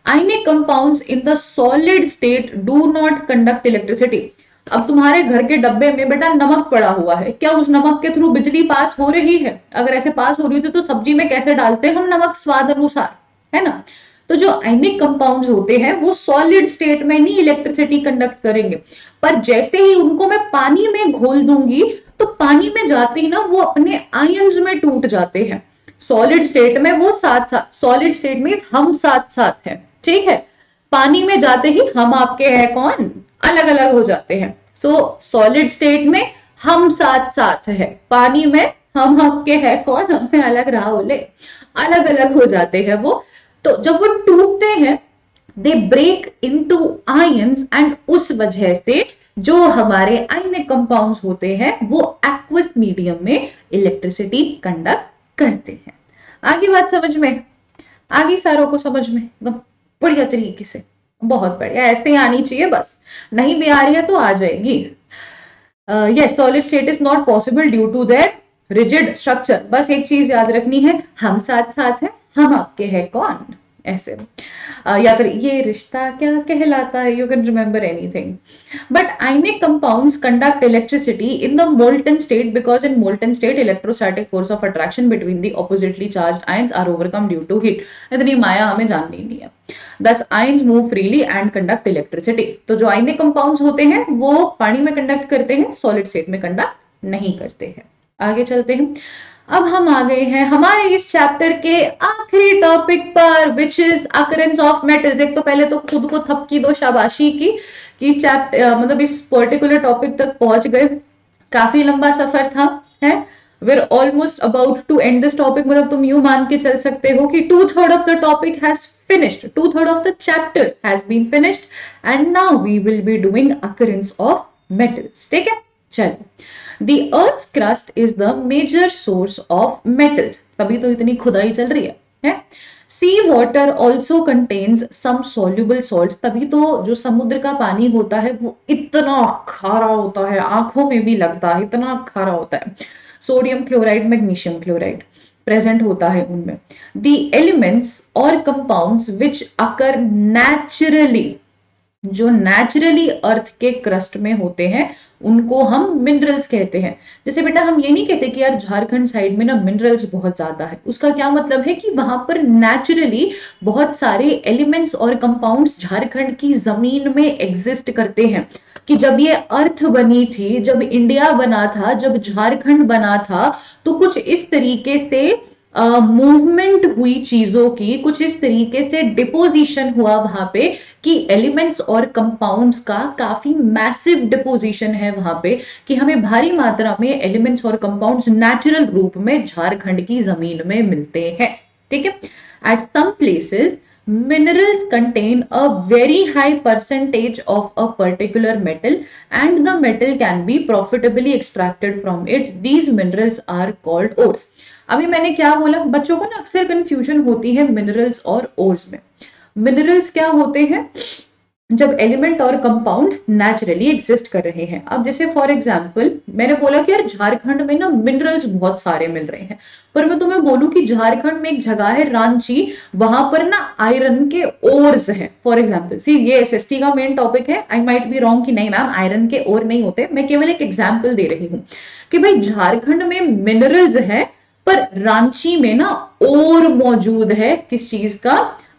Speaker 1: Ionic compounds in the solid state do not conduct electricity. अब तुम्हारे घर के डब्बे में बेटा नमक पड़ा हुआ है, क्या उस नमक के थ्रू बिजली पास हो रही है? अगर ऐसे पास हो रही थी तो सब्जी में कैसे डालते हैं हम नमक, स्वाद अनुसार, है ना। तो जो आयनिक कंपाउंड्स होते हैं वो सॉलिड स्टेट में नहीं इलेक्ट्रिसिटी कंडक्ट करेंगे, पर जैसे ही उनको मैं पानी में घोल दूंगी तो पानी में जाते ही ना वो अपने आयंस में टूट जाते हैं। सॉलिड स्टेट में वो साथ साथ, सॉलिड स्टेट में हम साथ साथ हैं, ठीक है। पानी में जाते ही हम आपके हैं कौन, अलग अलग हो जाते हैं। सो सॉलिड स्टेट में हम साथ साथ है, पानी में हम आपके हैं कौन, हमें अलग रहा बोले, अलग अलग हो जाते हैं वो। तो जब वो टूटते हैं they break into ions and उस वजह से जो हमारे आयनिक कंपाउंड्स होते हैं वो एक्वस मीडियम में इलेक्ट्रिसिटी कंडक्ट करते हैं। आगे बात समझ में, आगे सारों को समझ में एकदम बढ़िया तरीके से, बहुत बढ़िया, ऐसे ही आनी चाहिए, बस नहीं भी आ रही है तो आ जाएगी। Yes, solid state is not possible due to their rigid structure, बस एक चीज याद रखनी है, हम साथ साथ हैं, हम आपके हैं कौन, ऐसे। या फिर ये रिश्ता क्या कहलाता है, you can remember anything. But ionic compounds conduct electricity in the molten state because in molten state electrostatic force of attraction between the oppositely charged ions are overcome due to heat। इतनी माया हमें जाननी नहीं है। Thus ions move freely and conduct electricity। तो जो ionic compounds होते हैं वो पानी में कंडक्ट करते हैं, सॉलिड स्टेट में कंडक्ट नहीं करते हैं। आगे चलते हैं। अब हम आ गए हैं हमारे इस चैप्टर के आखिरी टॉपिक पर, which is occurrence of metals. एक तो पहले तो खुद को थपकी दो शाबाशी की कि चैप्टर मतलब इस पर्टिकुलर टॉपिक तक पहुंच गए। काफी लंबा सफर था, है। we're almost about to end this topic, मतलब तुम यूं मान के चल सकते हो कि 2/3 of the topic has finished, 2/3 of the chapter has been finished and now we will be doing occurrence of metals। ठीक है, चलो। The earth's crust is the major source of metals, तभी तो इतनी खुदाई चल रही है। Sea water also contains some soluble salts, तभी तो जो समुद्र का पानी होता है वो इतना खारा होता है, आंखों में भी लगता है, इतना खारा होता है। Sodium chloride, magnesium chloride present होता है उनमें। द एलिमेंट्स और कंपाउंड्स विच अकर नेचुरली, जो नेचुरली अर्थ के क्रस्ट में होते हैं उनको हम मिनरल्स कहते हैं। जैसे बेटा हम ये नहीं कहते कि यार झारखंड साइड में ना मिनरल्स बहुत ज्यादा है, उसका क्या मतलब है कि वहां पर नेचुरली बहुत सारे एलिमेंट्स और कंपाउंड्स झारखंड की जमीन में एग्जिस्ट करते हैं। कि जब ये अर्थ बनी थी, जब इंडिया बना था, जब झारखंड बना था, तो कुछ इस तरीके से मूवमेंट हुई चीजों की, कुछ इस तरीके से डिपोजिशन हुआ वहां पे कि एलिमेंट्स और कंपाउंड्स का काफी मैसिव डिपोजिशन है वहां पे, कि हमें भारी मात्रा में एलिमेंट्स और कंपाउंड्स नेचुरल रूप में झारखंड की जमीन में मिलते हैं। ठीक है। At some places minerals contain a very high percentage of a particular metal and the metal can be profitably extracted from it, these minerals are called ores। अभी मैंने क्या बोला, बच्चों को ना अक्सर कंफ्यूजन होती है मिनरल्स और ओर्स में। मिनरल्स क्या होते हैं, जब एलिमेंट और कंपाउंड नेचुरली एग्जिस्ट कर रहे हैं। अब जैसे फॉर एग्जांपल मैंने बोला कि यार झारखंड में ना मिनरल्स बहुत सारे मिल रहे हैं, पर मैं तुम्हें बोलूं कि झारखंड में एक जगह है रांची, वहां पर ना आयरन के ओर्स हैं फॉर एग्जांपल। सी ये एसएसटी का मेन टॉपिक है, आई माइट बी रॉन्ग कि नहीं मैम आयरन के ओर नहीं होते, मैं केवल एक एग्जाम्पल दे रही हूँ कि भाई झारखंड में मिनरल्स है पर रांची में ना ओर मौजूद है, किस चीज का,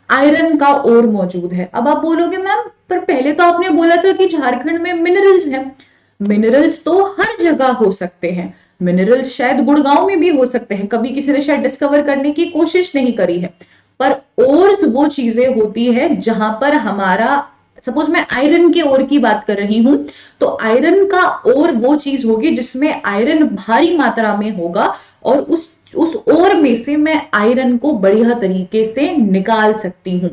Speaker 1: आयरन का ओर मौजूद है। अब आप बोलोगे मैम पर पहले तो आपने बोला था कि झारखंड में मिनरल्स हैं। मिनरल्स तो हर जगह हो सकते हैं, मिनरल्स शायद गुड़गांव में भी हो सकते हैं, कभी किसी ने शायद डिस्कवर करने की कोशिश नहीं करी है। पर ओर्स वो चीजें होती है जहां पर हमारा, सपोज मैं आयरन के ओर की बात कर रही हूं, तो आयरन का ओर वो चीज होगी जिसमें आयरन भारी मात्रा में होगा और उस ओर में से मैं आयरन को बढ़िया तरीके से निकाल सकती हूँ।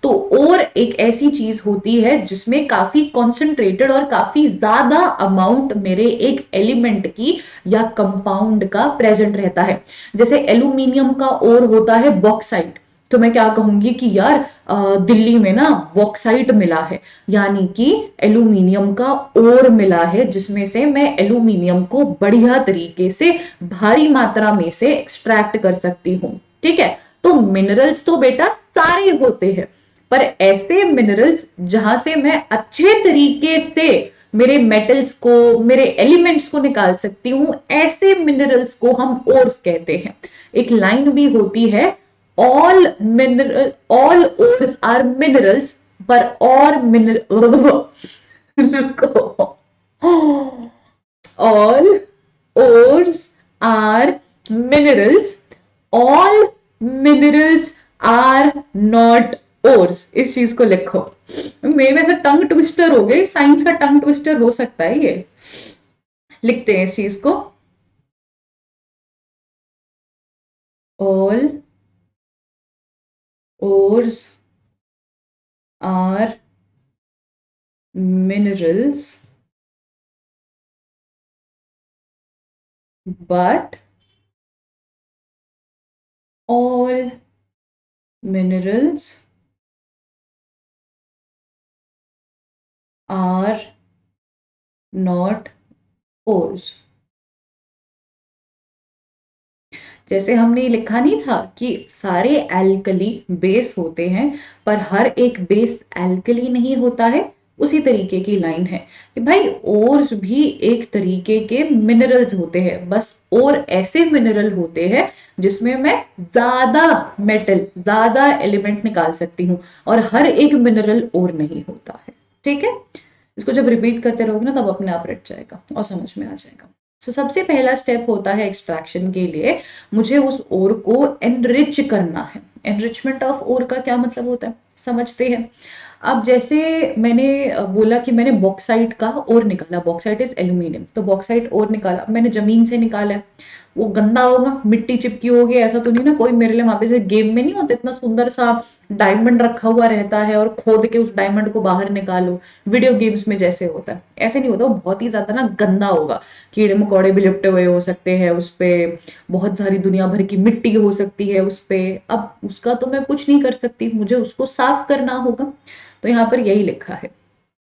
Speaker 1: तो ओर एक ऐसी चीज होती है जिसमें काफी कॉन्सेंट्रेटेड और काफी ज्यादा अमाउंट मेरे एक एलिमेंट की या कंपाउंड का प्रेजेंट रहता है। जैसे एल्यूमिनियम का ओर होता है बॉक्साइट, तो मैं क्या कहूंगी कि यार दिल्ली में ना बॉक्साइट मिला है, यानी कि एल्यूमिनियम का ओर मिला है जिसमें से मैं एल्यूमिनियम को बढ़िया तरीके से भारी मात्रा में से एक्सट्रैक्ट कर सकती हूँ। ठीक है। तो मिनरल्स तो बेटा सारे होते हैं, पर ऐसे मिनरल्स जहां से मैं अच्छे तरीके से मेरे मेटल्स को, मेरे एलिमेंट्स को निकाल सकती हूं, ऐसे मिनरल्स को हम ओर्स कहते हैं। एक लाइन भी होती है, all ores are minerals but all mineral all ores are minerals, all minerals are not ores। इस चीज को लिखो, मेरे में से टंग ट्विस्टर हो गई, साइंस का टंग ट्विस्टर हो सकता है ये। लिखते हैं इस चीज को, all ores are minerals but all minerals are not ores। जैसे हमने लिखा नहीं था कि सारे एल्कली बेस होते हैं पर हर एक बेस एल्कली नहीं होता है, उसी तरीके की लाइन है कि भाई ओर्स भी एक तरीके के मिनरल्स होते हैं, बस और ऐसे मिनरल होते हैं जिसमें मैं ज्यादा मेटल, ज्यादा एलिमेंट निकाल सकती हूँ, और हर एक मिनरल और नहीं होता है। ठीक है, इसको जब रिपीट करते रहोगे ना तब अपने आप रट जाएगा और समझ में आ जाएगा। तो सबसे पहला स्टेप होता है एक्सट्रैक्शन के लिए, मुझे उस ओर को एनरिच करना है। एनरिचमेंट ऑफ ओर का क्या मतलब होता है समझते हैं। अब जैसे मैंने बोला कि मैंने बॉक्साइट का ओर निकाला, बॉक्साइट इज एल्यूमिनियम, तो बॉक्साइट ओर निकाला, मैंने जमीन से निकाला है, वो गंदा होगा, मिट्टी चिपकी होगी, ऐसा तो नहीं ना कोई मेरे लिए वहां पे से गेम में नहीं होता इतना सुंदर सा डायमंड रखा हुआ रहता है और खोद के उस डायमंड को बाहर निकालो, वीडियो गेम्स में जैसे होता है ऐसे नहीं होता, वो बहुत ही ज्यादा ना गंदा होगा, कीड़े मकोड़े भी लिपटे हुए हो सकते हैं उस पे, बहुत सारी दुनिया भर की मिट्टी हो सकती है उस पे। अब उसका तो मैं कुछ नहीं कर सकती, मुझे उसको साफ करना होगा। तो यहाँ पर यही लिखा है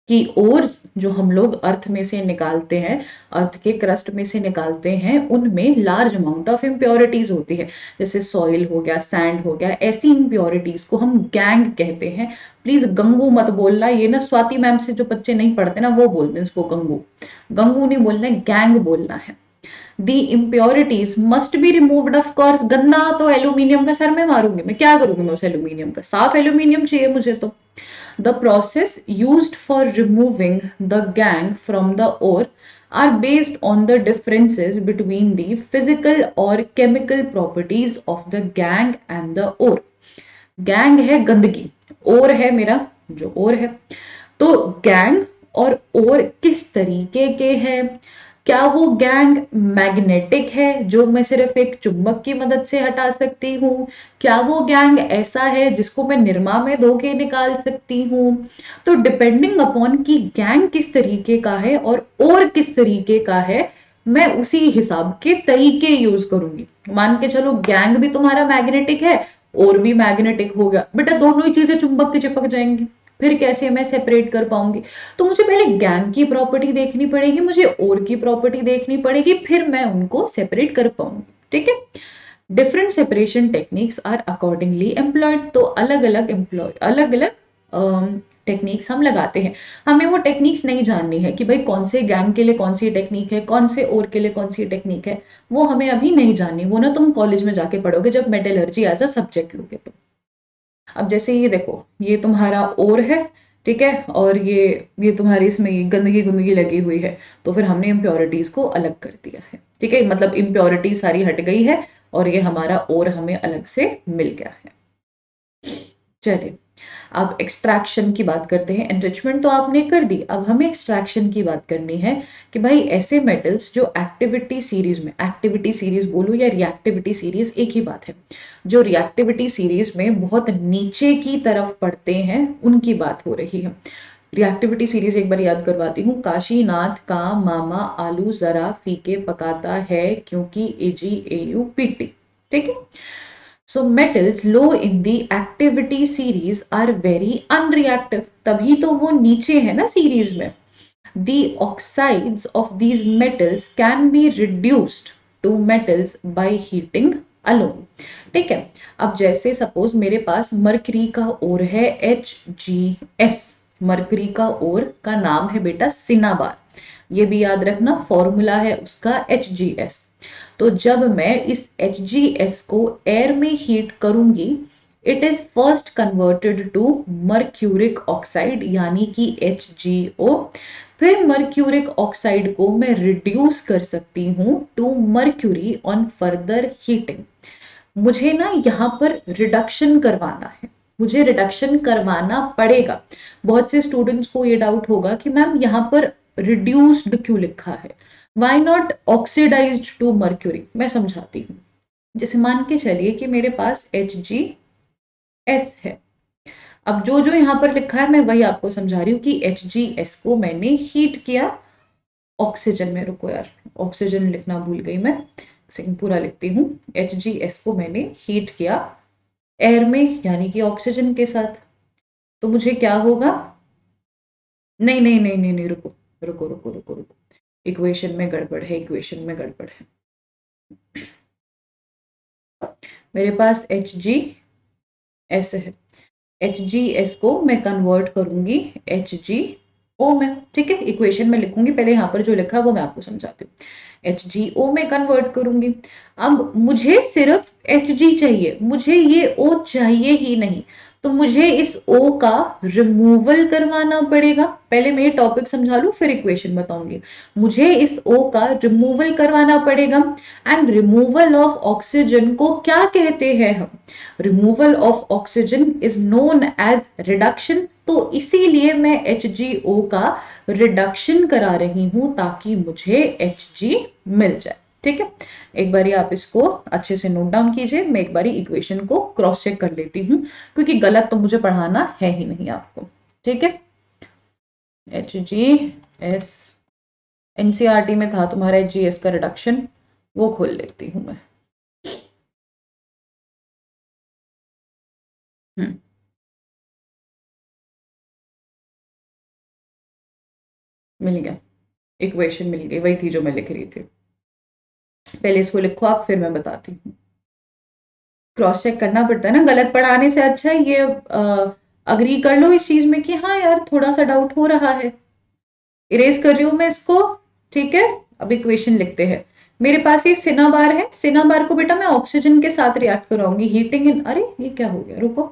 Speaker 1: कि ओर्स जो हम लोग अर्थ में से निकालते हैं, अर्थ के क्रस्ट में से निकालते हैं, उनमें लार्ज अमाउंट ऑफ इम्प्योरिटीज होती है, जैसे सॉइल हो गया, सैंड हो गया, ऐसी इम्प्योरिटीज को हम गैंग कहते हैं। प्लीज गंगू मत बोलना, ये ना स्वाति मैम से जो बच्चे नहीं पढ़ते ना वो बोलते हैं इसको गंगू, गंगू नहीं बोलना है, गैंग बोलना है। The impurities must be removed of course, गंदा तो एल्यूमिनियम का सर में मारूंगी, मैं क्या करूंगी मैं उस एल्यूमिनियम का, साफ एल्यूमिनियम चाहिए मुझे तो। The process used for removing the gangue from the ore are based on the differences between the physical or chemical properties of the gangue and the ore. Gang है गंदगी, ओर है मेरा जो ओर है, तो गैंग और ओर किस तरीके के हैं, क्या वो गैंग मैग्नेटिक है जो मैं सिर्फ एक चुंबक की मदद से हटा सकती हूँ, क्या वो गैंग ऐसा है जिसको मैं निरमा में धो के निकाल सकती हूँ। तो डिपेंडिंग अपॉन कि गैंग किस तरीके का है और किस तरीके का है, मैं उसी हिसाब के तरीके यूज करूंगी। मान के चलो गैंग भी तुम्हारा मैग्नेटिक है और भी मैग्नेटिक हो गया, बेटा दोनों ही चीजें चुंबक के चिपक जाएंगी, फिर कैसे मैं सेपरेट कर पाऊंगी। तो मुझे पहले गैंग की प्रॉपर्टी देखनी पड़ेगी, मुझे और की प्रॉपर्टी देखनी पड़ेगी, फिर मैं उनको सेपरेट कर पाऊंगी। ठीक है, different separation techniques are accordingly employed, तो अलग अलग एम्प्लॉय अलग अलग टेक्निक्स हम लगाते हैं। हमें वो टेक्निक्स नहीं जाननी है कि भाई कौन से गैंग के लिए कौन सी टेक्निक है, कौन से और के लिए कौन सी टेक्निक है, वो हमें अभी नहीं जाननी, वो ना तुम कॉलेज में जाके पढ़ोगे जब मेटलर्जी एज अ सब्जेक्ट लोगे तो। अब जैसे ये देखो, ये तुम्हारा ओर है, ठीक है, और ये तुम्हारी इसमें ये गंदगी गुंदगी लगी हुई है, तो फिर हमने इम्प्योरिटीज को अलग कर दिया है। ठीक है, मतलब इम्प्योरिटी सारी हट गई है और ये हमारा ओर हमें अलग से मिल गया है। चलिए अब एक्सट्रैक्शन की बात करते हैं। एनरिचमेंट तो आपने कर दी, अब हमें एक्सट्रैक्शन की बात करनी है कि भाई ऐसे मेटल्स जो एक्टिविटी सीरीज में, एक्टिविटी सीरीज बोलो या रिएक्टिविटी सीरीज एक ही बात है, जो रिएक्टिविटी सीरीज में बहुत नीचे की तरफ पड़ते हैं उनकी बात हो रही है। रिएक्टिविटी सीरीज एक बार याद करवाती हूँ, काशीनाथ का मामा आलू जरा फीके पकाता है क्योंकि AgAuPt। ठीक है, so metals low in the activity series are very unreactive, तभी तो वो नीचे है ना सीरीज में। The oxides of these metals can be reduced to metals by heating alone। ठीक है, अब जैसे सपोज मेरे पास मरकरी का ओर है HgS, मरकरी का ओर का नाम है बेटा सिनाबार, ये भी याद रखना फॉर्मूला है उसका HgS। तो जब मैं इस HgS को एयर में हीट करूंगी, it is first converted to mercuric oxide यानी कि HgO, फिर मर्क्यूरिक ऑक्साइड को मैं रिड्यूस कर सकती हूँ to mercury on further heating. मुझे ना यहाँ पर रिडक्शन करवाना है, मुझे रिडक्शन करवाना पड़ेगा। बहुत से स्टूडेंट्स को ये डाउट होगा कि मैम यहाँ पर रिड्यूस्ड क्यों लिखा है, why not oxidised to mercury. मैं समझाती हूँ, जैसे मान के चलिए कि मेरे पास HgS है, अब जो जो यहाँ पर लिखा है मैं वही आपको समझा रही हूँ कि HgS को मैंने हीट किया ऑक्सीजन में, रुको यार ऑक्सीजन लिखना भूल गई मैं, सेकंड पूरा लिखती हूँ। HgS को मैंने हीट किया एयर में यानी कि ऑक्सीजन के साथ, तो मुझे क्या होगा, नहीं नहीं नहीं नहीं नहीं, रुको रुको रुको रुको रुको, इक्वेशन में गड़बड़ है, इक्वेशन में गड़बड़ है। मेरे पास HgS है, HgS को मैं कन्वर्ट करूंगी HgO में, ठीक है। इक्वेशन में लिखूंगी, पहले यहाँ पर जो लिखा है वो मैं आपको समझाती हूँ। HgO में कन्वर्ट करूंगी। अब मुझे सिर्फ Hg चाहिए, मुझे ये O चाहिए ही नहीं, तो मुझे इस O का रिमूवल करवाना पड़ेगा। पहले मैं ये टॉपिक समझा लूं फिर इक्वेशन बताऊंगी। मुझे इस O का रिमूवल करवाना पड़ेगा। एंड रिमूवल ऑफ ऑक्सीजन को क्या कहते हैं हम? Removal of oxygen is known as reduction. तो इसीलिए मैं HgO का रिडक्शन करा रही हूं ताकि मुझे Hg मिल जाए, ठीक है। एक बारी आप इसको अच्छे से नोट डाउन कीजिए, मैं एक बारी इक्वेशन को क्रॉस चेक कर लेती हूँ, क्योंकि गलत तो मुझे पढ़ाना है ही नहीं आपको, ठीक है। HgS NCERT में था तुम्हारा HgS का रिडक्शन, वो खोल लेती हूं मैं। मिल गया, इक्वेशन मिल गई, वही थी जो मैं लिख रही थी। पहले इसको लिखो आप, फिर मैं बताती हूँ। क्रॉस चेक करना पड़ता है ना, गलत पढ़ाने से अच्छा है ये अग्री कर लो इस चीज में कि हाँ यार थोड़ा सा डाउट हो रहा है। इरेज कर रही हूं मैं इसको, ठीक है। अब इक्वेशन लिखते हैं। मेरे पास ये सिनाबार है, सिनाबार को बेटा मैं ऑक्सीजन के साथ रिएक्ट कराऊंगी। हीटिंग इन, अरे ये क्या हो गया, रुको।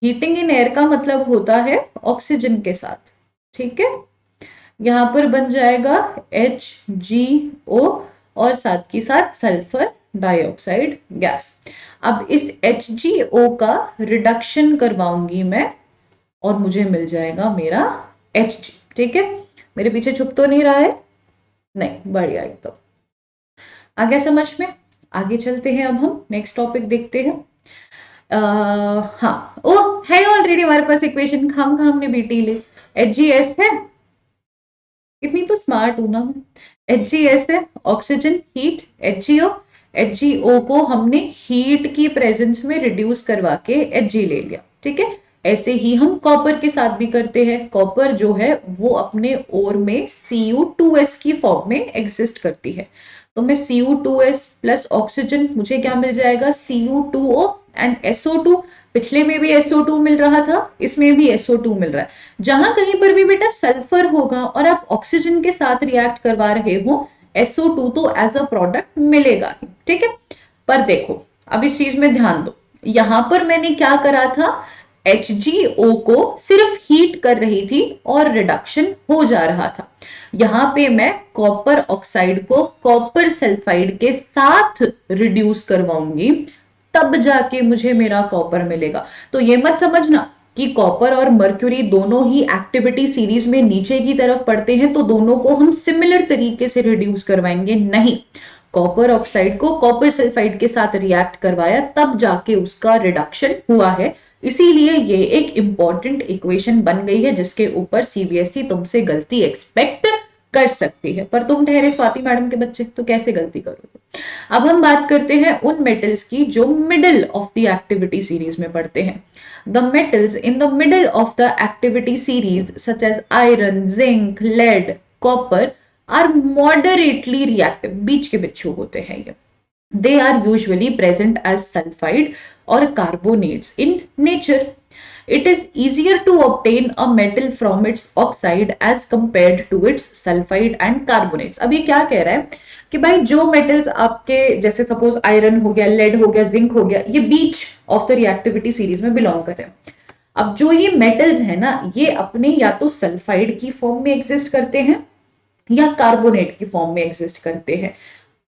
Speaker 1: हीटिंग इन एयर का मतलब होता है ऑक्सीजन के साथ, ठीक है। यहाँ पर बन जाएगा HgO और साथ के साथ सल्फर डाइऑक्साइड गैस। अब इस HgO का रिडक्शन करवाऊंगी मैं और मुझे मिल जाएगा मेरा Hg, ठीक है। मेरे पीछे छुप तो नहीं रहा है? नहीं, बढ़िया एकदम। आ गया समझ में? आगे चलते हैं, अब हम नेक्स्ट टॉपिक देखते हैं। हाँ, ओ है ऑलरेडी हमारे पास इक्वेशन, खाम खाम ने बीटी ले। HgS है, इतनी तो स्मार्ट हूं ना मैं। HgS है, ऑक्सीजन, हीट, HgO। HgO को हमने हीट की प्रेजेंस में रिड्यूस करवा के Hg ले लिया, ठीक है। ऐसे ही हम कॉपर के साथ भी करते हैं। कॉपर जो है वो अपने ओर में Cu2s की फॉर्म में एग्जिस्ट करती है। तो मैं Cu2s प्लस ऑक्सीजन, मुझे क्या मिल जाएगा? Cu2O and SO2। पिछले में भी SO2 मिल रहा था, इसमें भी SO2 मिल रहा है। जहां कहीं पर भी बेटा सल्फर होगा और आप ऑक्सीजन के साथ रिएक्ट करवा रहे हो, SO2 तो एज अ प्रोडक्ट मिलेगा ही, ठीक है। पर देखो, अब इस चीज में ध्यान दो, यहां पर मैंने क्या करा था? HgO को सिर्फ हीट कर रही थी और रिडक्शन हो जा रहा था। यहां पे मैं कॉपर ऑक्साइड को कॉपर सल्फाइड के साथ रिड्यूस करवाऊंगी, तब जाके मुझे मेरा कॉपर मिलेगा। तो ये मत समझना कि कॉपर और मर्क्यूरी दोनों ही एक्टिविटी सीरीज में नीचे की तरफ पड़ते हैं तो दोनों को हम सिमिलर तरीके से रिड्यूस करवाएंगे, नहीं। कॉपर ऑक्साइड को कॉपर सल्फाइड के साथ रिएक्ट करवाया तब जाके उसका रिडक्शन हुआ है। इसीलिए ये एक इंपॉर्टेंट इक्वेशन बन गई है जिसके ऊपर सीबीएसई तुमसे गलती एक्सपेक्ट कर सकती है। पर तुम ठहरे स्वाति मैडम के बच्चे, तो कैसे गलती करोगे? अब हम बात करते हैं उन मेटल्स की जो middle of the activity series में पढ़ते हैं। The metals in the middle of the activity series such as iron, zinc, lead, copper are moderately reactive, बीच के बिच्छू होते हैं ये। They are usually present as sulfide or carbonates in nature. It is easier to obtain a metal from its oxide as compared to its sulfide and carbonates. अब ये क्या कह रहा है कि भाई जो मेटल्स आपके जैसे सपोज आयरन हो गया, लेड हो गया, जिंक हो गया, ये बीच ऑफ द रिएक्टिविटी सीरीज में बिलोंग कर रहे हैं। अब जो ये मेटल्स है ना, ये अपने या तो सल्फाइड की फॉर्म में एग्जिस्ट करते हैं या कार्बोनेट की फॉर्म में एग्जिस्ट करते हैं।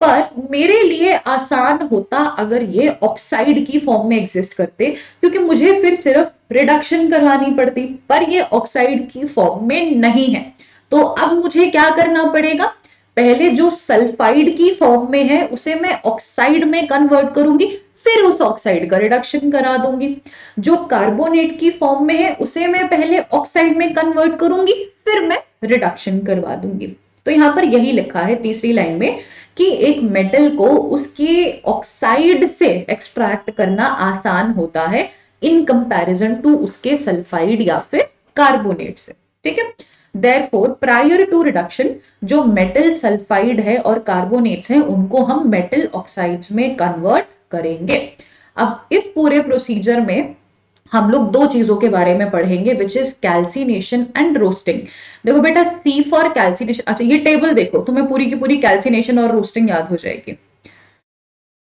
Speaker 1: पर मेरे लिए आसान होता अगर ये ऑक्साइड की फॉर्म में एग्जिस्ट करते, क्योंकि मुझे फिर सिर्फ रिडक्शन करवानी पड़ती, पर ये ऑक्साइड की फॉर्म में नहीं है। तो अब मुझे क्या करना पड़ेगा? पहले जो सल्फाइड की फॉर्म में है उसे मैं ऑक्साइड में कन्वर्ट करूंगी, फिर उस ऑक्साइड का रिडक्शन करा दूंगी। जो कार्बोनेट की फॉर्म में है उसे मैं पहले ऑक्साइड में कन्वर्ट करूंगी, फिर मैं रिडक्शन करवा दूंगी। तो यहां पर यही लिखा है तीसरी लाइन में कि एक मेटल को उसके ऑक्साइड से एक्सट्रैक्ट करना आसान होता है इन कंपैरिजन टू उसके सल्फाइड या फिर कार्बोनेट से, ठीक है। देयरफॉर प्रायर टू रिडक्शन जो मेटल सल्फाइड है और कार्बोनेट्स हैं उनको हम मेटल ऑक्साइड्स में कन्वर्ट करेंगे। अब इस पूरे प्रोसीजर में हम लोग दो चीजों के बारे में पढ़ेंगे, which is calcination and roasting. देखो बेटा, सी फॉर कैल्सिनेशन, अच्छा ये टेबल देखो, तुम्हें पूरी की पूरी कैल्सिनेशन और रोस्टिंग याद हो जाएगी।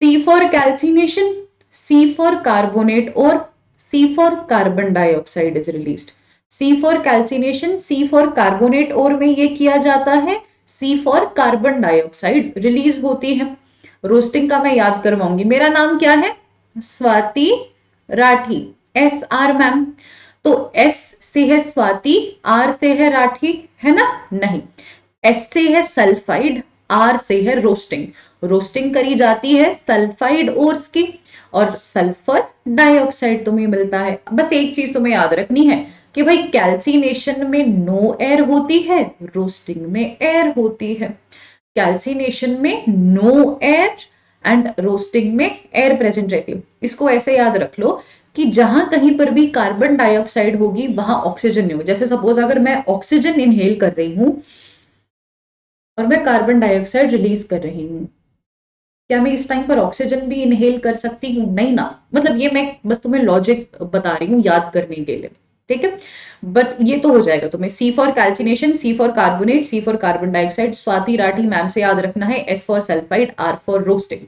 Speaker 1: C for calcination, C for carbonate और C for carbon dioxide is released. C for calcination, C for carbonate और में ये किया जाता है, C for carbon dioxide release होती है। रोस्टिंग का मैं याद करवाऊंगी। मेरा नाम क्या है? Swati Rathi, S R ma'am. तो एस से है स्वाति, आर से है राठी, है ना? नहीं, एस से है सल्फाइड, आर से है रोस्टिंग। रोस्टिंग करी जाती है सल्फाइड ओर्स की, और सल्फर डाइऑक्साइड तुम्हें मिलता है। बस एक चीज तुम्हें याद रखनी है कि भाई कैल्सिनेशन में नो एयर होती है, रोस्टिंग में एयर होती है। कैल्सिनेशन में नो एयर एंड रोस्टिंग में एयर प्रेजेंट रहती है। इसको ऐसे याद रख लो कि जहां कहीं पर भी कार्बन डाइऑक्साइड होगी वहां ऑक्सीजन नहीं होगी। जैसे सपोज अगर मैं ऑक्सीजन इनहेल कर रही हूं और मैं कार्बन डाइऑक्साइड रिलीज कर रही हूँ, क्या मैं इस टाइम पर ऑक्सीजन भी इनहेल कर सकती हूँ? नहीं ना। मतलब ये मैं बस तुम्हें लॉजिक बता रही हूँ याद करने के लिए, ठीक है? बट ये तो हो जाएगा तुम्हें। C for calcination, C for carbonate, C for carbon dioxide, Swati Rathi ma'am से याद रखना है, S for sulphide, R for roasting.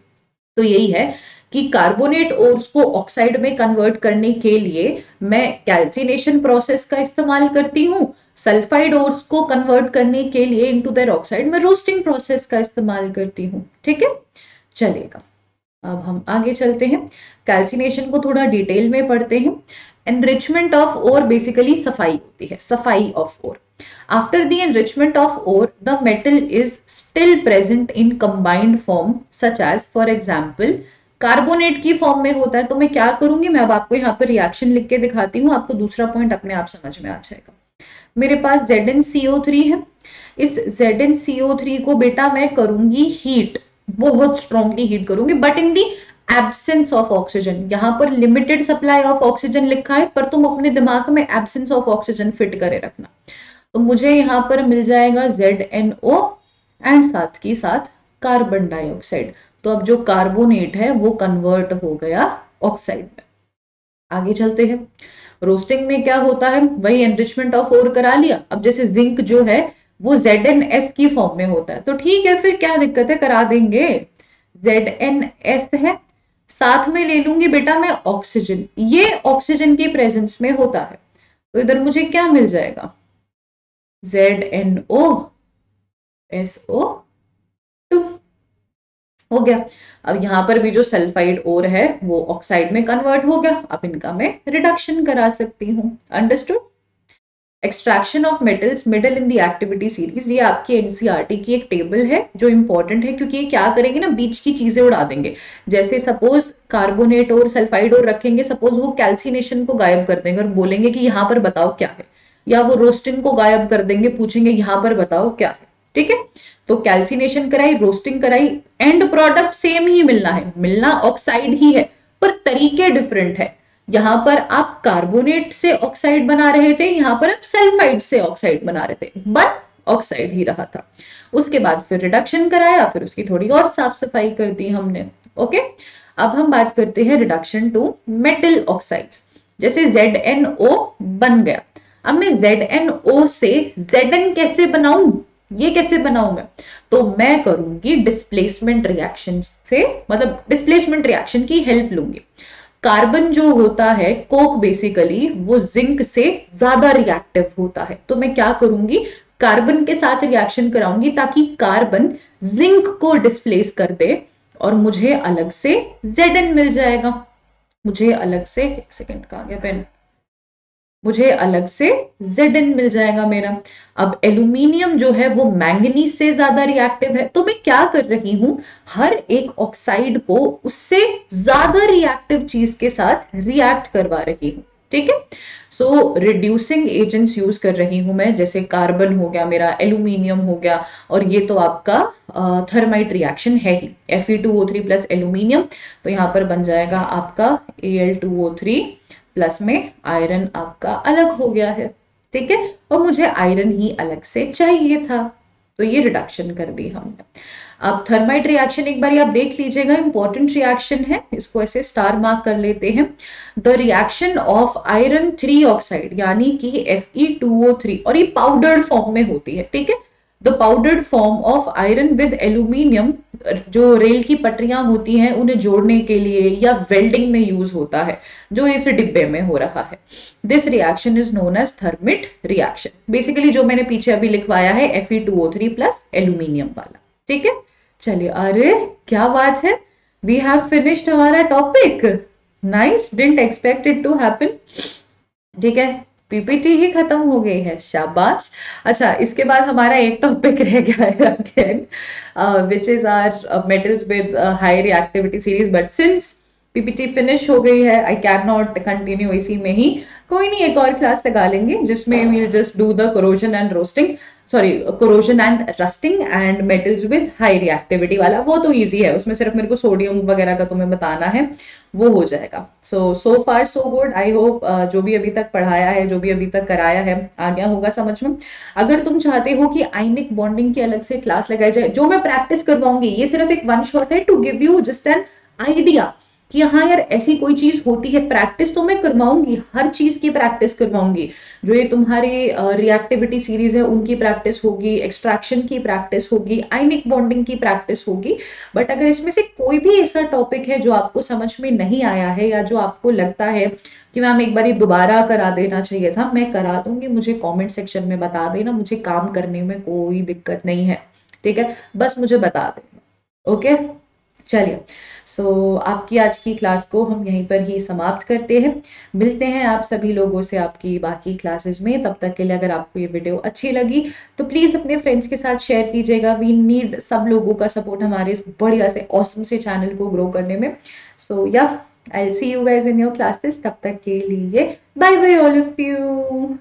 Speaker 1: तो यही है कि कार्बोनेट ओर्स को ऑक्साइड में कन्वर्ट करने के लिए मैं कैल्सिनेशन प्रोसेस का इस्तेमाल करती हूँ, सल्फाइड ओर्स को कन्वर्ट करने के लिए इनटू देयर ऑक्साइड में रोस्टिंग प्रोसेस का इस्तेमाल करती हूँ, ठीक है? चलेगा, अब हम आगे चलते हैं। कैल्सिनेशन को थोड़ा डिटेल में पढ़ते हैं। एनरिचमेंट ऑफ ओर, बेसिकली सफाई होती है, सफाई of ore. After the enrichment of ore the metal is still present in combined form such as, for example carbonate की फॉर्म में होता है। तो मैं क्या करूंगी, मैं अब आपको यहाँ पर रिएक्शन लिख के दिखाती हूँ, आपको दूसरा पॉइंट अपने आप समझ में आ जाएगा। मेरे पास ZnCO3 है। इस ZnCO3 को बेटा मैं करूंगी हीट, बहुत स्ट्रांगली हीट करूंगी, but in the absence of oxygen. यहां पर लिमिटेड सप्लाई ऑफ ऑक्सीजन लिखा है, पर तुम अपने दिमाग में एब्सेंस ऑफ ऑक्सीजन फिट करे रखना। तो मुझे यहां पर मिल जाएगा ZnO एंड साथ की साथ कार्बन डाइऑक्साइड। तो अब जो कार्बोनेट है वो कन्वर्ट हो गया ऑक्साइड में। आगे चलते हैं। रोस्टिंग में क्या होता है, वही एनरिचमेंट ऑफ ओर करा लिया। अब जैसे जिंक जो है वो ZnS की फॉर्म में होता है, तो ठीक है, फिर क्या दिक्कत है, करा देंगे। ZnS है, साथ में ले लूंगी बेटा मैं ऑक्सीजन, ये ऑक्सीजन के प्रेजेंस में होता है। तो इधर मुझे क्या मिल जाएगा, ZnOSO2 हो गया। अब यहां पर भी जो सल्फाइड ओर है वो ऑक्साइड में कन्वर्ट हो गया। अब इनका मैं रिडक्शन करा सकती हूँ। Understood? Extraction of metals, middle in the activity series, ये आपकी एनसीईआरटी की एक टेबल है जो इंपॉर्टेंट है, क्योंकि ये क्या करेंगे ना, बीच की चीजें उड़ा देंगे। जैसे सपोज कार्बोनेट और सल्फाइड और रखेंगे, सपोज वो कैल्सिनेशन को गायब कर देंगे और बोलेंगे कि यहाँ पर बताओ क्या है, या वो रोस्टिंग को गायब कर देंगे, पूछेंगे यहाँ पर बताओ क्या है, ठीक है? तो कैल्सिनेशन कराई, रोस्टिंग कराई, एंड प्रोडक्ट सेम ही मिलना है, मिलना ऑक्साइड ही है, पर तरीके डिफरेंट है। यहां पर आप कार्बोनेट से ऑक्साइड बना रहे थे, यहां पर आप सल्फाइड से ऑक्साइड बना रहे थे, बट ऑक्साइड ही रहा था। उसके बाद फिर रिडक्शन कराया, फिर उसकी थोड़ी और साफ सफाई कर दी हमने। ओके, अब हम बात करते हैं रिडक्शन टू मेटल ऑक्साइड्स। जैसे ZnO बन गया, अब मैं ZnO से Zn कैसे बनाऊं, ये कैसे बनाऊं मैं? तो मैं करूंगी डिस्प्लेसमेंट रिएक्शन से, मतलब डिस्प्लेसमेंट रिएक्शन की हेल्प लूंगी। कार्बन जो होता है कोक, बेसिकली वो जिंक से ज्यादा रिएक्टिव होता है, तो मैं क्या करूंगी, कार्बन के साथ रिएक्शन कराऊंगी ताकि कार्बन जिंक को डिस्प्लेस कर दे और मुझे अलग से Zn मिल जाएगा। मुझे अलग से, एक सेकेंड, कहाँ गया पेन, मुझे अलग से Zn मिल जाएगा मेरा। अब एल्यूमिनियम जो है वो मैंगनीज से ज्यादा रिएक्टिव है, तो मैं क्या कर रही हूं, हर एक ऑक्साइड को उससे ज्यादा रिएक्टिव चीज के साथ रिएक्ट करवा रही हूं, ठीक है? सो रिड्यूसिंग एजेंट्स यूज कर रही हूं मैं, जैसे कार्बन हो गया मेरा, एल्यूमिनियम हो गया, और ये तो आपका थर्माइट रिएक्शन है ही, Fe2O3 प्लस एल्यूमिनियम, तो यहाँ पर बन जाएगा आपका Al2O3 प्लस में आयरन आपका अलग हो गया है, ठीक है? और मुझे आयरन ही अलग से चाहिए था, तो ये रिडक्शन कर दी हमने। आप थर्माइट रिएक्शन एक बार आप देख लीजिएगा, इंपॉर्टेंट रिएक्शन है, इसको ऐसे स्टार मार्क कर लेते हैं। The reaction of iron 3 oxide यानी कि Fe2O3, और ये पाउडर्ड फॉर्म में होती है, ठीक है। The powdered form of iron with aluminium, जो रेल की पटरियां होती हैं उन्हें जोड़ने के लिए या वेल्डिंग में यूज होता है, जो इस डिब्बे में हो रहा है। This reaction is known as thermite reaction. Basically जो मैंने पीछे अभी लिखवाया है Fe2O3 प्लस एल्यूमिनियम वाला, ठीक है। चलिए, अरे क्या बात है, वी हैव फिनिश्ड हमारा topic. Nice, didn't expect it to happen. ठीक है, पीपीटी ही खत्म हो गई है, शाबाश। अच्छा, इसके बाद हमारा एक टॉपिक रह गया है again, which is are metals with high reactivity series, but since PPT finish हो गई है, आई कैन नॉट कंटिन्यू इसी में ही। कोई नहीं, एक और क्लास लगा लेंगे जिसमें we'll just do the corrosion and roasting, sorry corrosion and rusting and metals with high reactivity वाला। वो तो इजी है, उसमें सिर्फ मेरे को सोडियम वगैरह का तुम्हें बताना है, वो हो जाएगा। सो फार सो गुड। आई होप जो भी अभी तक पढ़ाया है, जो भी अभी तक कराया है, आ गया होगा समझ में। अगर तुम चाहते हो कि आयनिक बॉन्डिंग की अलग से क्लास लगाई जाए, जो मैं प्रैक्टिस करवाऊंगी, ये सिर्फ एक वन शॉट है to give you just an idea कि हाँ यार ऐसी कोई चीज होती है। प्रैक्टिस तो मैं करवाऊंगी, हर चीज की प्रैक्टिस करवाऊंगी। जो ये तुम्हारी रिएक्टिविटी सीरीज है उनकी प्रैक्टिस होगी, एक्सट्रैक्शन की प्रैक्टिस होगी, आयनिक बॉन्डिंग की प्रैक्टिस होगी। बट अगर इसमें से कोई भी ऐसा टॉपिक है जो आपको समझ में नहीं आया है, या जो आपको लगता है कि मैम एक बार दोबारा करा देना चाहिए था, मैं करा दूंगी, मुझे कमेंट सेक्शन में बता देना, मुझे काम करने में कोई दिक्कत नहीं है, ठीक है। बस मुझे बता देना, ओके। चलिए, आपकी आज की क्लास को हम यहीं पर ही समाप्त करते हैं। मिलते हैं आप सभी लोगों से आपकी बाकी क्लासेस में। तब तक के लिए अगर आपको ये वीडियो अच्छी लगी तो प्लीज अपने फ्रेंड्स के साथ शेयर कीजिएगा। वी नीड सब लोगों का सपोर्ट हमारे इस बढ़िया से ऑसम से चैनल को ग्रो करने में। So yeah, I will see you guys in your classes. तब तक के लिए bye bye all of you.